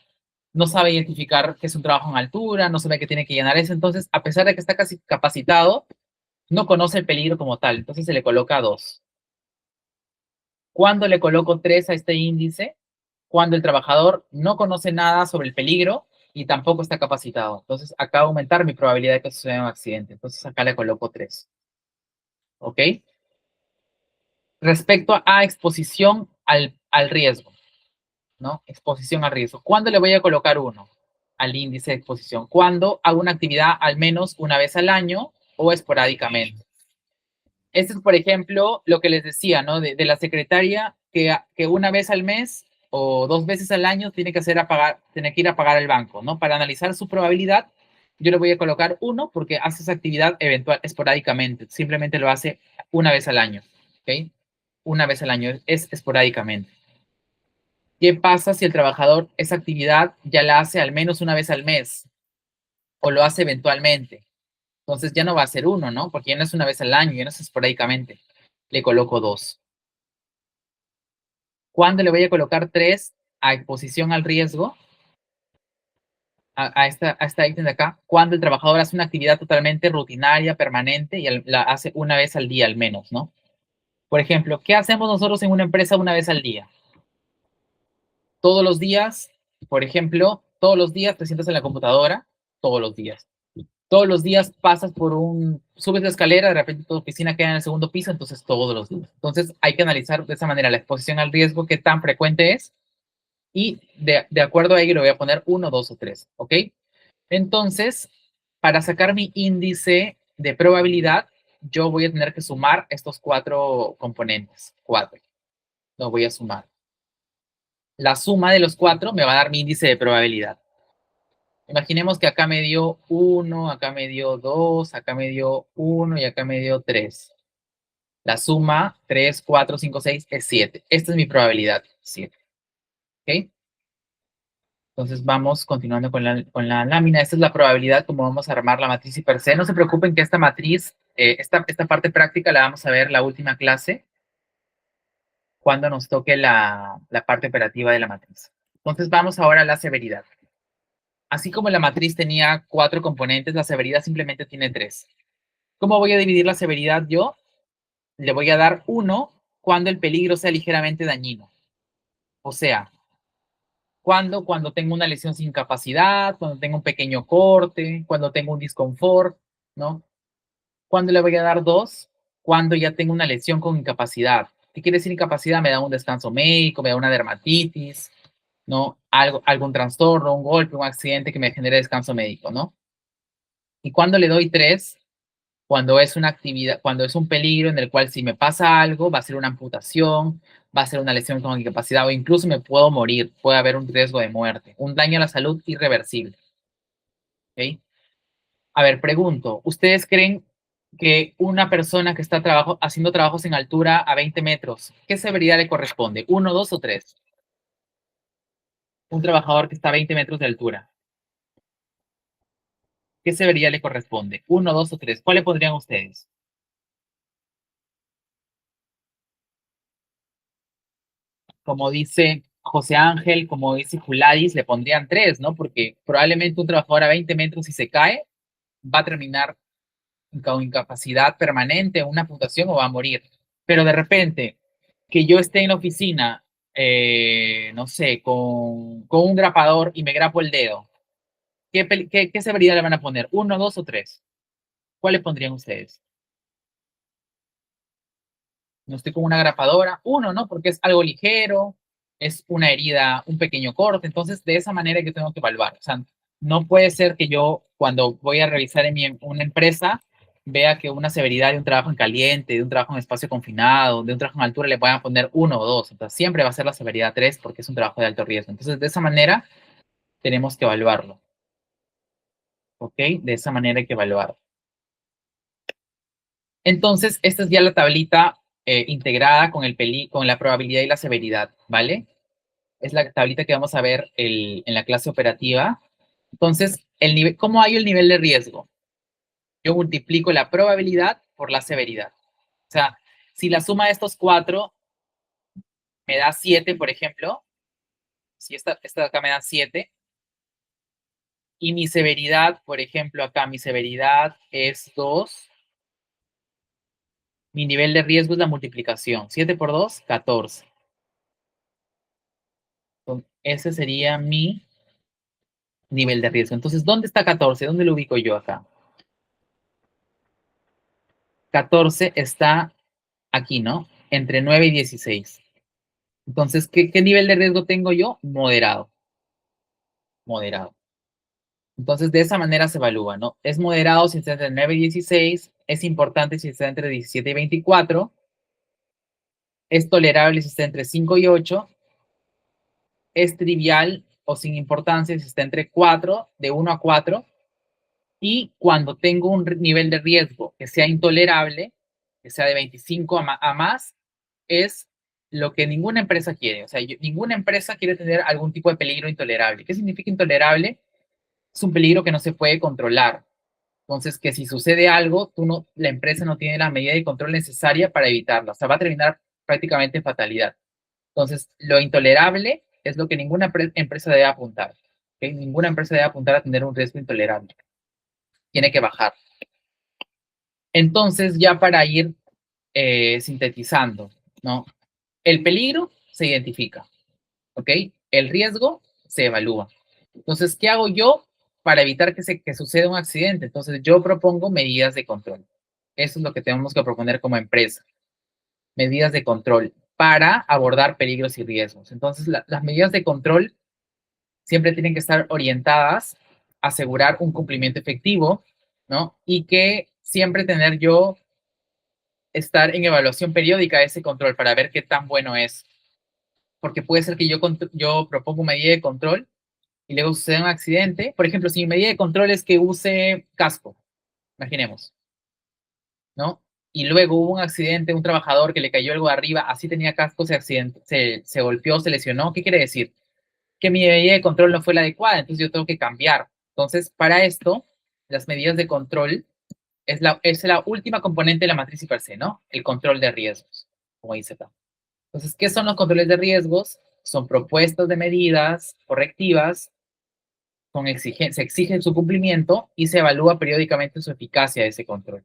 no sabe identificar que es un trabajo en altura, no sabe que tiene que llenar eso. Entonces, a pesar de que está casi capacitado, no conoce el peligro como tal, entonces se le coloca 2. ¿Cuándo le coloco 3 a este índice? Cuando el trabajador no conoce nada sobre el peligro y tampoco está capacitado. Entonces, acá va a aumentar mi probabilidad de que suceda un accidente. Entonces, acá le coloco 3. ¿Ok? Respecto a exposición al riesgo, ¿no? Exposición al riesgo. ¿Cuándo le voy a colocar 1 al índice de exposición? Cuando hago una actividad al menos una vez al año o esporádicamente. Este es, por ejemplo, lo que les decía, ¿no? De la secretaria que una vez al mes o 2 veces al año tiene que tiene que ir a pagar al banco, ¿no? Para analizar su probabilidad, yo le voy a colocar 1 porque hace esa actividad eventual, esporádicamente. Simplemente lo hace una vez al año, ¿ok? Una vez al año, es esporádicamente. ¿Qué pasa si el trabajador esa actividad ya la hace al menos una vez al mes o lo hace eventualmente? Entonces ya no va a ser 1, ¿no? Porque ya no es una vez al año, ya no es esporádicamente. Le coloco 2. ¿Cuándo le voy a colocar 3 a exposición al riesgo? A esta ítem de acá. Cuando el trabajador hace una actividad totalmente rutinaria, permanente, y la hace una vez al día al menos, ¿no? Por ejemplo, ¿qué hacemos nosotros en una empresa una vez al día? Todos los días, por ejemplo, todos los días te sientas en la computadora, todos los días. Todos los días pasas subes la escalera, de repente tu oficina queda en el segundo piso, entonces todos los días. Entonces hay que analizar de esa manera la exposición al riesgo, qué tan frecuente es, y de acuerdo a ello le voy a poner 1, 2 o 3, ¿ok? Entonces, para sacar mi índice de probabilidad, yo voy a tener que sumar estos 4 componentes, 4. Los voy a sumar. La suma de los 4 me va a dar mi índice de probabilidad. Imaginemos que acá me dio 1, acá me dio 2, acá me dio 1 y acá me dio 3. La suma 3, 4, 5, 6 es 7. Esta es mi probabilidad, 7. ¿Ok? Entonces vamos continuando con la lámina. Esta es la probabilidad como vamos a armar la matriz y per se. No se preocupen que esta matriz, esta parte práctica la vamos a ver la última clase cuando nos toque la parte operativa de la matriz. Entonces vamos ahora a la severidad. Así como la matriz tenía 4 componentes, la severidad simplemente tiene 3. ¿Cómo voy a dividir la severidad yo? Le voy a dar 1 cuando el peligro sea ligeramente dañino. O sea, cuando tengo una lesión sin capacidad, cuando tengo un pequeño corte, cuando tengo un disconfort, ¿no? ¿Cuándo le voy a dar 2? Cuando ya tengo una lesión con incapacidad. ¿Qué quiere decir incapacidad? Me da un descanso médico, me da una dermatitis, ¿no? Algún trastorno, un golpe, un accidente que me genere descanso médico, ¿no? Y cuando le doy 3, cuando es una actividad, cuando es un peligro en el cual si me pasa algo, va a ser una amputación, va a ser una lesión con incapacidad o incluso me puedo morir, puede haber un riesgo de muerte, un daño a la salud irreversible. ¿Ok? A ver, pregunto, ¿ustedes creen que una persona que está haciendo trabajos en altura a 20 metros, qué severidad le corresponde? ¿1, 2 o 3? Un trabajador que está a 20 metros de altura, ¿qué severidad le corresponde? ¿1, 2 o 3? ¿Cuál le pondrían ustedes? Como dice José Ángel, como dice Juladis, le pondrían 3, ¿no? Porque probablemente un trabajador a 20 metros si se cae, va a terminar con incapacidad permanente, una amputación o va a morir. Pero de repente, que yo esté en la oficina, no sé, con un grapador y me grapo el dedo, ¿qué severidad le van a poner? ¿1, 2 o 3? ¿Cuál le pondrían ustedes? No estoy con una grapadora. 1, ¿no? Porque es algo ligero, es una herida, un pequeño corte. Entonces, de esa manera que tengo que evaluar. O sea, no puede ser que yo, cuando voy a revisar una empresa, vea que una severidad de un trabajo en caliente, de un trabajo en espacio confinado, de un trabajo en altura, le vayan a poner 1 o 2. Entonces, siempre va a ser la severidad 3 porque es un trabajo de alto riesgo. Entonces, de esa manera tenemos que evaluarlo. ¿Ok? De esa manera hay que evaluarlo. Entonces, esta es ya la tablita integrada con la probabilidad y la severidad, ¿vale? Es la tablita que vamos a ver en la clase operativa. Entonces, ¿cómo hay el nivel de riesgo? Yo multiplico la probabilidad por la severidad. O sea, si la suma de estos 4 me da 7, por ejemplo, si esta de acá me da 7, y mi severidad, por ejemplo, acá mi severidad es 2, Mi nivel de riesgo es la multiplicación. 7 por 2, 14. Entonces, ese sería mi nivel de riesgo. Entonces, ¿dónde está 14? ¿Dónde lo ubico yo acá? 14 está aquí, ¿no? Entre 9 y 16. Entonces, ¿qué nivel de riesgo tengo yo? Moderado. Moderado. Entonces, de esa manera se evalúa, ¿no? Es moderado si está entre 9 y 16, es importante si está entre 17 y 24, es tolerable si está entre 5 y 8, es trivial o sin importancia si está entre 4, de 1 a 4, y cuando tengo un nivel de riesgo que sea intolerable, que sea de 25 a más, es lo que ninguna empresa quiere. O sea, ninguna empresa quiere tener algún tipo de peligro intolerable. ¿Qué significa intolerable? Es un peligro que no se puede controlar. Entonces, que si sucede algo, la empresa no tiene la medida de control necesaria para evitarlo. O sea, va a terminar prácticamente en fatalidad. Entonces, lo intolerable es lo que ninguna empresa debe apuntar. ¿Okay? Ninguna empresa debe apuntar a tener un riesgo intolerable. Tiene que bajar. Entonces, ya para ir sintetizando, ¿no? El peligro se identifica, ¿ok? El riesgo se evalúa. Entonces, ¿qué hago yo para evitar que suceda un accidente? Entonces, yo propongo medidas de control. Eso es lo que tenemos que proponer como empresa. Medidas de control para abordar peligros y riesgos. Entonces, las medidas de control siempre tienen que estar orientadas a asegurar un cumplimiento efectivo, ¿no? Y que siempre tener yo estar en evaluación periódica de ese control para ver qué tan bueno es. Porque puede ser que yo propongo una medida de control y luego sucede un accidente. Por ejemplo, si mi medida de control es que use casco, imaginemos, ¿no? Y luego hubo un accidente, un trabajador que le cayó algo de arriba, así tenía casco, se golpeó, se lesionó. ¿Qué quiere decir? Que mi medida de control no fue la adecuada, entonces yo tengo que cambiar. Entonces, para esto, las medidas de control es la última componente de la matriz per se, ¿no? El control de riesgos, como dice acá. Entonces, ¿qué son los controles de riesgos? Son propuestas de medidas correctivas, se exige su cumplimiento y se evalúa periódicamente su eficacia de ese control.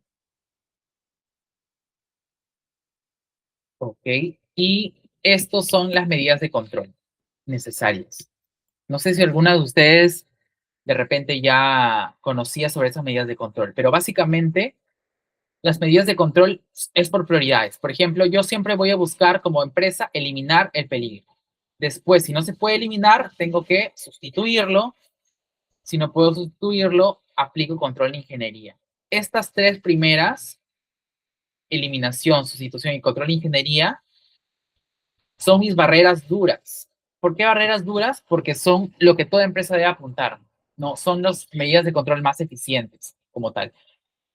¿Ok? Y estos son las medidas de control necesarias. No sé si alguna de ustedes de repente ya conocía sobre esas medidas de control, pero básicamente las medidas de control es por prioridades. Por ejemplo, yo siempre voy a buscar como empresa eliminar el peligro. Después, si no se puede eliminar, tengo que sustituirlo. Si no puedo sustituirlo, aplico control de ingeniería. Estas tres primeras, eliminación, sustitución y control de ingeniería, son mis barreras duras. ¿Por qué barreras duras? Porque son lo que toda empresa debe apuntar. No, son las medidas de control más eficientes como tal.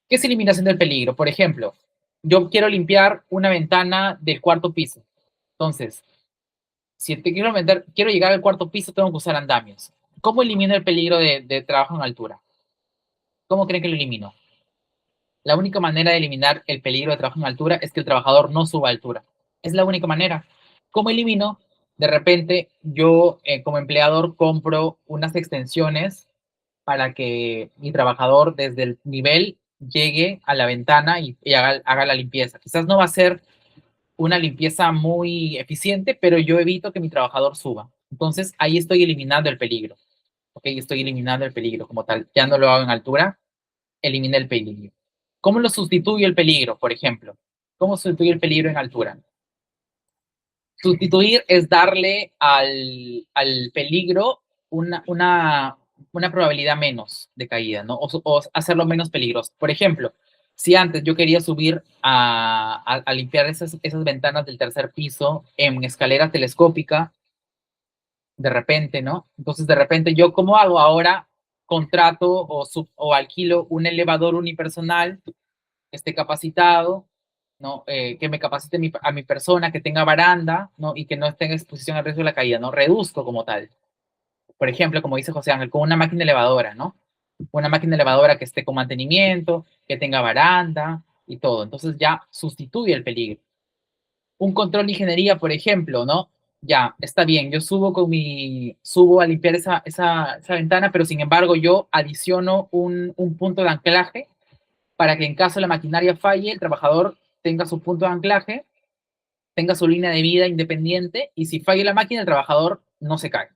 ¿Qué es eliminación del peligro? Por ejemplo, yo quiero limpiar una ventana del cuarto piso. Entonces, si te quiero llegar al cuarto piso, tengo que usar andamios. ¿Cómo elimino el peligro de trabajo en altura? ¿Cómo creen que lo elimino? La única manera de eliminar el peligro de trabajo en altura es que el trabajador no suba a altura. Es la única manera. ¿Cómo elimino? De repente, yo como empleador compro unas extensiones para que mi trabajador desde el nivel llegue a la ventana y haga la limpieza. Quizás no va a ser una limpieza muy eficiente, pero yo evito que mi trabajador suba. Entonces, ahí estoy eliminando el peligro. ¿Ok? Estoy eliminando el peligro como tal. Ya no lo hago en altura, elimina el peligro. ¿Cómo lo sustituye el peligro, por ejemplo? ¿Cómo sustituye el peligro en altura? Sustituir es darle al peligro una probabilidad menos de caída, ¿no? O hacerlo menos peligroso. Por ejemplo, si antes yo quería subir a limpiar esas ventanas del tercer piso en escalera telescópica, de repente, ¿no? Entonces, de repente, ¿yo cómo hago? Ahora contrato o alquilo un elevador unipersonal que esté capacitado, ¿no? Que me capacite a mi persona, que tenga baranda, ¿no? Y que no esté en exposición al riesgo de la caída, ¿no? Reduzco como tal. Por ejemplo, como dice José Ángel, con una máquina elevadora, ¿no? Una máquina elevadora que esté con mantenimiento, que tenga baranda y todo. Entonces ya sustituye el peligro. Un control de ingeniería, por ejemplo, ¿no? Ya, está bien, yo subo a limpiar esa ventana, pero sin embargo yo adiciono un punto de anclaje para que en caso la maquinaria falle, el trabajador tenga su punto de anclaje, tenga su línea de vida independiente y si falla la máquina, el trabajador no se cae.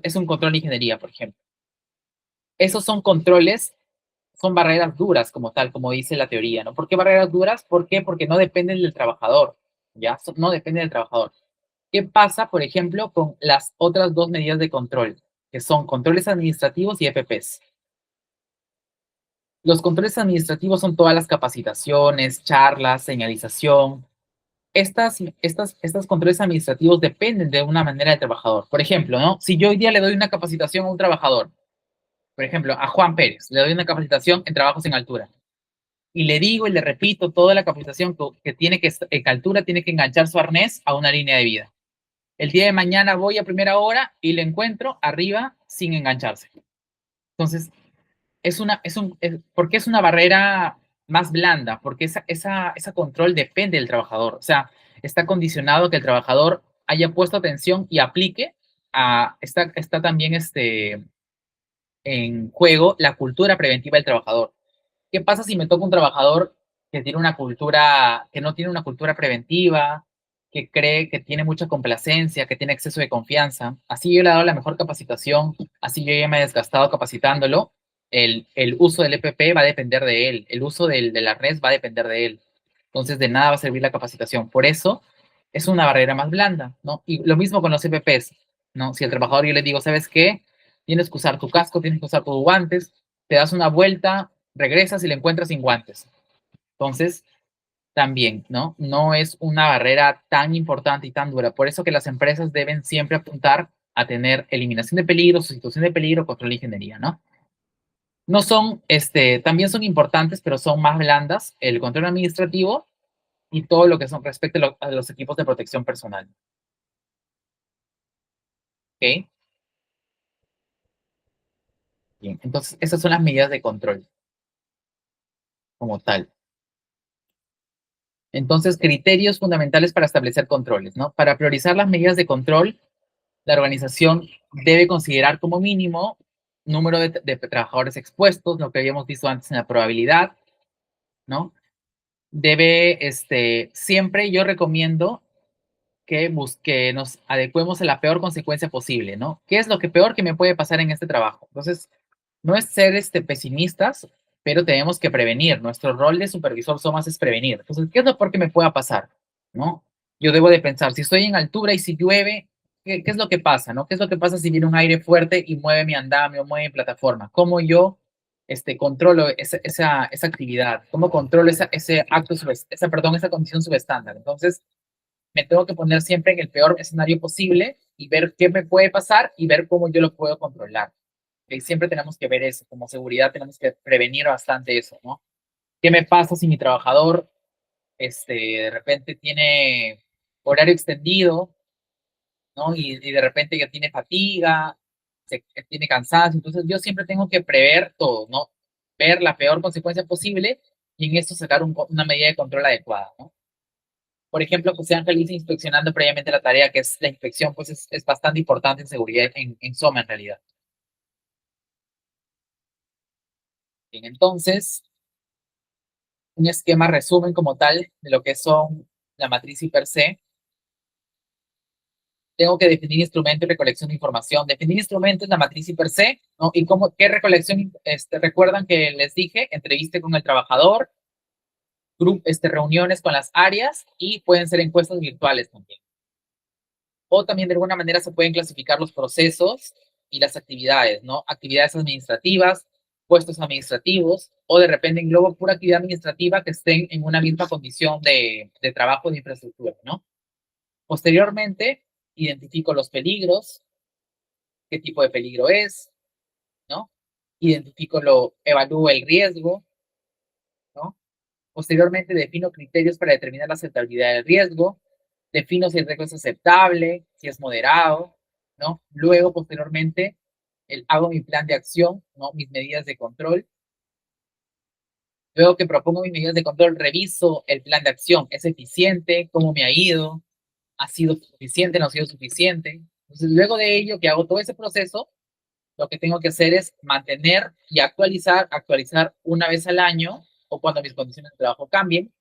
Es un control de ingeniería, por ejemplo. Esos son controles, son barreras duras como tal, como dice la teoría, ¿no? ¿Por qué barreras duras? ¿Por qué? Porque no dependen del trabajador, ¿ya? No dependen del trabajador. ¿Qué pasa, por ejemplo, con las otras dos medidas de control, que son controles administrativos y EPPs? Los controles administrativos son todas las capacitaciones, charlas, señalización. Estas controles administrativos dependen de una manera del trabajador. Por ejemplo, ¿no? Si yo hoy día le doy una capacitación a un trabajador, por ejemplo, a Juan Pérez, le doy una capacitación en trabajos en altura, y le digo y le repito toda la capacitación que tiene que, en altura tiene que enganchar su arnés a una línea de vida. El día de mañana voy a primera hora y le encuentro arriba sin engancharse. Entonces, ¿por qué es una barrera más blanda? Porque esa control depende del trabajador. O sea, está condicionado que el trabajador haya puesto atención y aplique está también en juego la cultura preventiva del trabajador. ¿Qué pasa si me toca un trabajador que no tiene una cultura preventiva, que cree que tiene mucha complacencia, que tiene exceso de confianza? Así yo le he dado la mejor capacitación, así yo ya me he desgastado capacitándolo. El uso del EPP va a depender de él, el uso de la red va a depender de él. Entonces, de nada va a servir la capacitación. Por eso, es una barrera más blanda, ¿no? Y lo mismo con los EPPs, ¿no? Si al trabajador yo le digo, ¿sabes qué? Tienes que usar tu casco, tienes que usar tus guantes, te das una vuelta, regresas y le encuentras sin guantes. Entonces, también, ¿no? No es una barrera tan importante y tan dura. Por eso que las empresas deben siempre apuntar a tener eliminación de peligro, sustitución de peligro, control de ingeniería, ¿no? No son, también son importantes, pero son más blandas el control administrativo y todo lo que son respecto a los equipos de protección personal. ¿Ok? Bien, entonces esas son las medidas de control como tal. Entonces, criterios fundamentales para establecer controles, ¿no? Para priorizar las medidas de control, la organización debe considerar como mínimo número de trabajadores expuestos, lo que habíamos visto antes en la probabilidad, ¿no? Siempre yo recomiendo que nos adecuemos a la peor consecuencia posible, ¿no? ¿Qué es lo que peor que me puede pasar en este trabajo? Entonces, no es ser pesimistas, pero tenemos que prevenir. Nuestro rol de supervisor somos es prevenir. Entonces, ¿qué es lo peor que me pueda pasar? ¿No? Yo debo de pensar, si estoy en altura y si llueve, ¿qué es lo que pasa? ¿No? ¿Qué es lo que pasa si viene un aire fuerte y mueve mi andamio, mueve mi plataforma? ¿Cómo yo controlo esa actividad? ¿Cómo controlo ese acto, esa condición subestándar? Entonces, me tengo que poner siempre en el peor escenario posible y ver qué me puede pasar y ver cómo yo lo puedo controlar. Siempre tenemos que ver eso, como seguridad tenemos que prevenir bastante eso, ¿no? ¿Qué me pasa si mi trabajador de repente tiene horario extendido, ¿no? Y de repente ya tiene fatiga, tiene cansancio, entonces yo siempre tengo que prever todo, ¿no? Ver la peor consecuencia posible y en esto sacar una medida de control adecuada, ¿no? Por ejemplo, que sean felices inspeccionando previamente la tarea, que es la inspección, pues es bastante importante en seguridad, en SOMA en realidad. Bien, entonces, un esquema resumen como tal de lo que son la matriz y per se. Tengo que definir instrumento y recolección de información. Definir instrumento es la matriz y per se, ¿no? Y qué recolección, recuerdan que les dije, entrevista con el trabajador, reuniones con las áreas y pueden ser encuestas virtuales también. O también de alguna manera se pueden clasificar los procesos y las actividades, ¿no? Actividades administrativas, puestos administrativos, o de repente englobo pura actividad administrativa que estén en una misma condición de trabajo de infraestructura, ¿no? Posteriormente, identifico los peligros, qué tipo de peligro es, ¿no? Evalúo el riesgo, ¿no? Posteriormente, defino criterios para determinar la aceptabilidad del riesgo, defino si el riesgo es aceptable, si es moderado, ¿no? Luego, posteriormente, hago mi plan de acción, ¿no? Mis medidas de control. Luego que propongo mis medidas de control, reviso el plan de acción. ¿Es eficiente? ¿Cómo me ha ido? ¿Ha sido suficiente? ¿No ha sido suficiente? Entonces, luego de ello, que hago todo ese proceso, lo que tengo que hacer es mantener y actualizar una vez al año o cuando mis condiciones de trabajo cambien,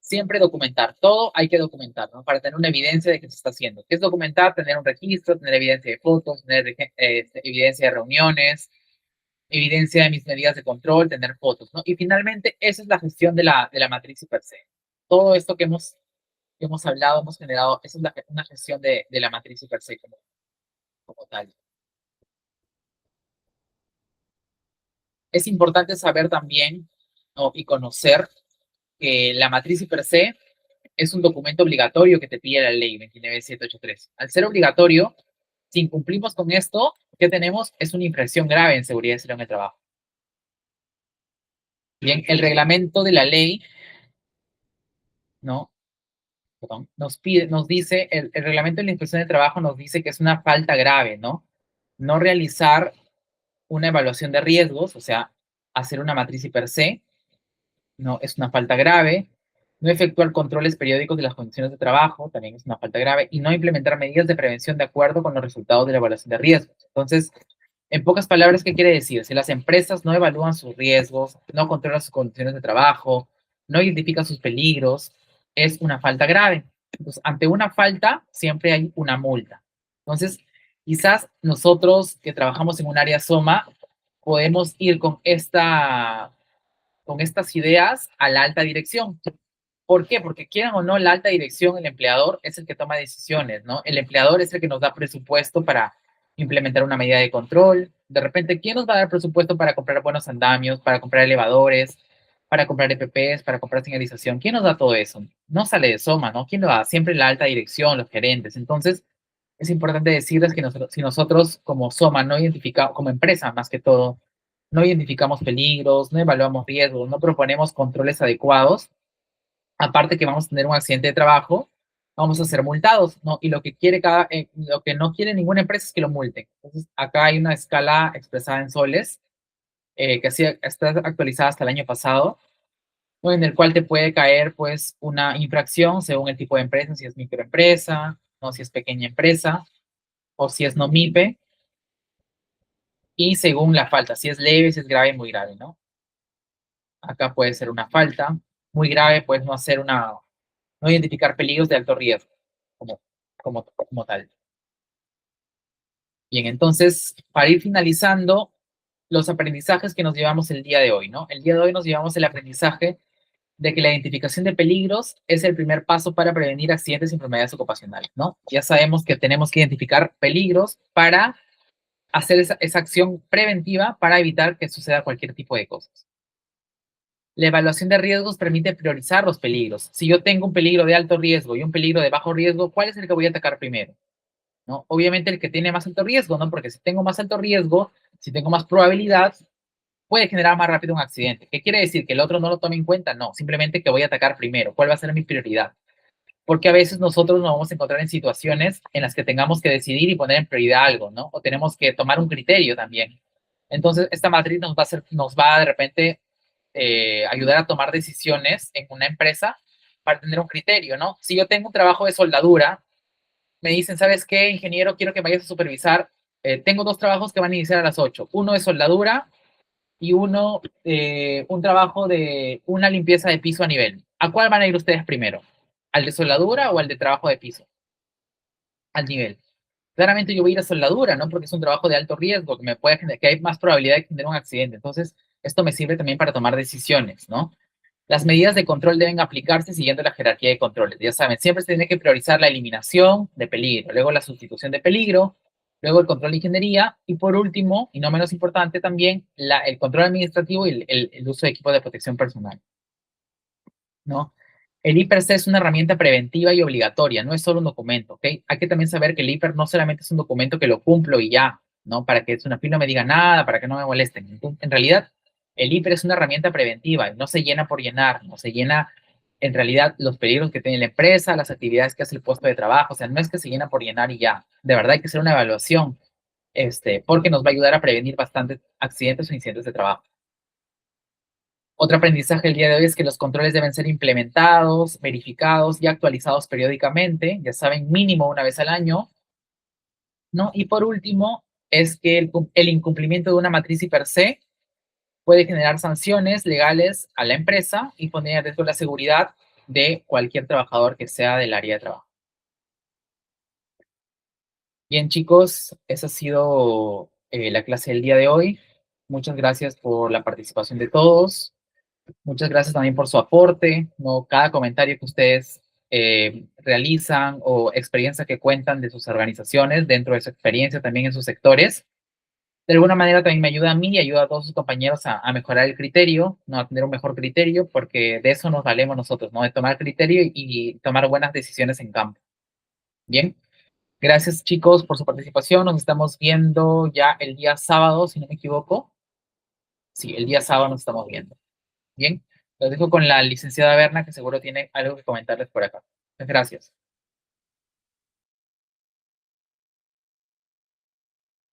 Siempre documentar, todo hay que documentar, ¿no? Para tener una evidencia de que se está haciendo. ¿Qué es documentar? Tener un registro, tener evidencia de fotos, tener evidencia de reuniones, evidencia de mis medidas de control, tener fotos, ¿no? Y finalmente, esa es la gestión de la matriz per se. Todo esto que hemos hablado, hemos generado, esa es una gestión de la matriz per se como tal. Es importante saber también, ¿no? Y conocer que la matriz per se es un documento obligatorio que te pide la ley 29783. Al ser obligatorio, si incumplimos con esto, ¿qué tenemos? Es una infracción grave en seguridad y salud en el trabajo. Bien, el reglamento de la ley, ¿no? Perdón, nos dice, el reglamento de la inspección de trabajo nos dice que es una falta grave, ¿no? No realizar una evaluación de riesgos, o sea, hacer una matriz per se, ¿no? Es una falta grave. No efectuar controles periódicos de las condiciones de trabajo, también es una falta grave. Y no implementar medidas de prevención de acuerdo con los resultados de la evaluación de riesgos. Entonces, en pocas palabras, ¿qué quiere decir? Si las empresas no evalúan sus riesgos, no controlan sus condiciones de trabajo, no identifican sus peligros, es una falta grave. Entonces, ante una falta, siempre hay una multa. Entonces, quizás nosotros que trabajamos en un área SOMA, podemos ir con estas ideas a la alta dirección. ¿Por qué? Porque quieran o no, la alta dirección, el empleador es el que toma decisiones, ¿no? El empleador es el que nos da presupuesto para implementar una medida de control. De repente, ¿quién nos va a dar presupuesto para comprar buenos andamios, para comprar elevadores, para comprar EPPs, para comprar señalización? ¿Quién nos da todo eso? No sale de Soma, ¿no? ¿Quién lo da? Siempre la alta dirección, los gerentes. Entonces, es importante decirles que si nosotros como Soma no identificamos, como empresa más que todo, no identificamos peligros, no evaluamos riesgos, no proponemos controles adecuados, aparte que vamos a tener un accidente de trabajo, vamos a ser multados, ¿no? Y lo que no quiere ninguna empresa es que lo multen. Entonces, acá hay una escala expresada en soles, que así está actualizada hasta el año pasado, ¿no? En el cual te puede caer, pues, una infracción según el tipo de empresa, si es microempresa, no si es pequeña empresa, o si es no MIPE, y según la falta, si es leve, si es grave, muy grave, ¿no? Acá puede ser una falta, muy grave, pues no identificar peligros de alto riesgo como, como tal. Bien, entonces, para ir finalizando, los aprendizajes que nos llevamos el día de hoy, ¿no? El día de hoy nos llevamos el aprendizaje de que la identificación de peligros es el primer paso para prevenir accidentes y enfermedades ocupacionales, ¿no? Ya sabemos que tenemos que identificar peligros para hacer esa acción preventiva para evitar que suceda cualquier tipo de cosas. La evaluación de riesgos permite priorizar los peligros. Si yo tengo un peligro de alto riesgo y un peligro de bajo riesgo, ¿cuál es el que voy a atacar primero? ¿No? Obviamente el que tiene más alto riesgo, ¿no? Porque si tengo más alto riesgo, si tengo más probabilidad, puede generar más rápido un accidente. ¿Qué quiere decir? ¿Que el otro no lo tome en cuenta? No, simplemente que voy a atacar primero. ¿Cuál va a ser mi prioridad? Porque a veces nosotros nos vamos a encontrar en situaciones en las que tengamos que decidir y poner en prioridad algo, ¿no? O tenemos que tomar un criterio también. Entonces, esta matriz nos va de repente ayudar a tomar decisiones en una empresa para tener un criterio, ¿no? Si yo tengo un trabajo de soldadura, me dicen, ¿sabes qué, ingeniero? Quiero que vayas a supervisar. Tengo dos trabajos que van a iniciar a las 8. Uno de soldadura y un trabajo de una limpieza de piso a nivel. ¿A cuál van a ir ustedes primero? ¿Al de soldadura o al de trabajo de piso? Al nivel. Claramente yo voy a ir a soldadura, ¿no? Porque es un trabajo de alto riesgo, que hay más probabilidad de tener un accidente. Entonces, esto me sirve también para tomar decisiones, ¿no? Las medidas de control deben aplicarse siguiendo la jerarquía de controles. Ya saben, siempre se tiene que priorizar la eliminación de peligro, luego la sustitución de peligro, luego el control de ingeniería y por último, y no menos importante también, el control administrativo y el uso de equipos de protección personal, ¿no? El IPER-C es una herramienta preventiva y obligatoria, no es solo un documento, ¿ok? Hay que también saber que el IPER no solamente es un documento que lo cumplo y ya, ¿no? Para que Sunafil no me diga nada, para que no me molesten. En realidad, el IPER es una herramienta preventiva, no se llena por llenar, no se llena en realidad los peligros que tiene la empresa, las actividades que hace el puesto de trabajo, o sea, no es que se llena por llenar y ya. De verdad hay que hacer una evaluación, porque nos va a ayudar a prevenir bastantes accidentes o incidentes de trabajo. Otro aprendizaje el día de hoy es que los controles deben ser implementados, verificados y actualizados periódicamente, ya saben, mínimo una vez al año, ¿no? Y por último, es que el incumplimiento de una matriz per se puede generar sanciones legales a la empresa y poner en riesgo la seguridad de cualquier trabajador que sea del área de trabajo. Bien, chicos, esa ha sido la clase del día de hoy. Muchas gracias por la participación de todos. Muchas gracias también por su aporte, ¿no? Cada comentario que ustedes realizan o experiencia que cuentan de sus organizaciones dentro de su experiencia también en sus sectores, de alguna manera también me ayuda a mí y ayuda a todos sus compañeros a mejorar el criterio, ¿no? A tener un mejor criterio, porque de eso nos valemos nosotros, ¿no? De tomar criterio y tomar buenas decisiones en campo. Bien, gracias chicos por su participación. Nos estamos viendo ya el día sábado, si no me equivoco. Sí, el día sábado nos estamos viendo. Bien, los dejo con la licenciada Berna, que seguro tiene algo que comentarles por acá. Muchas gracias.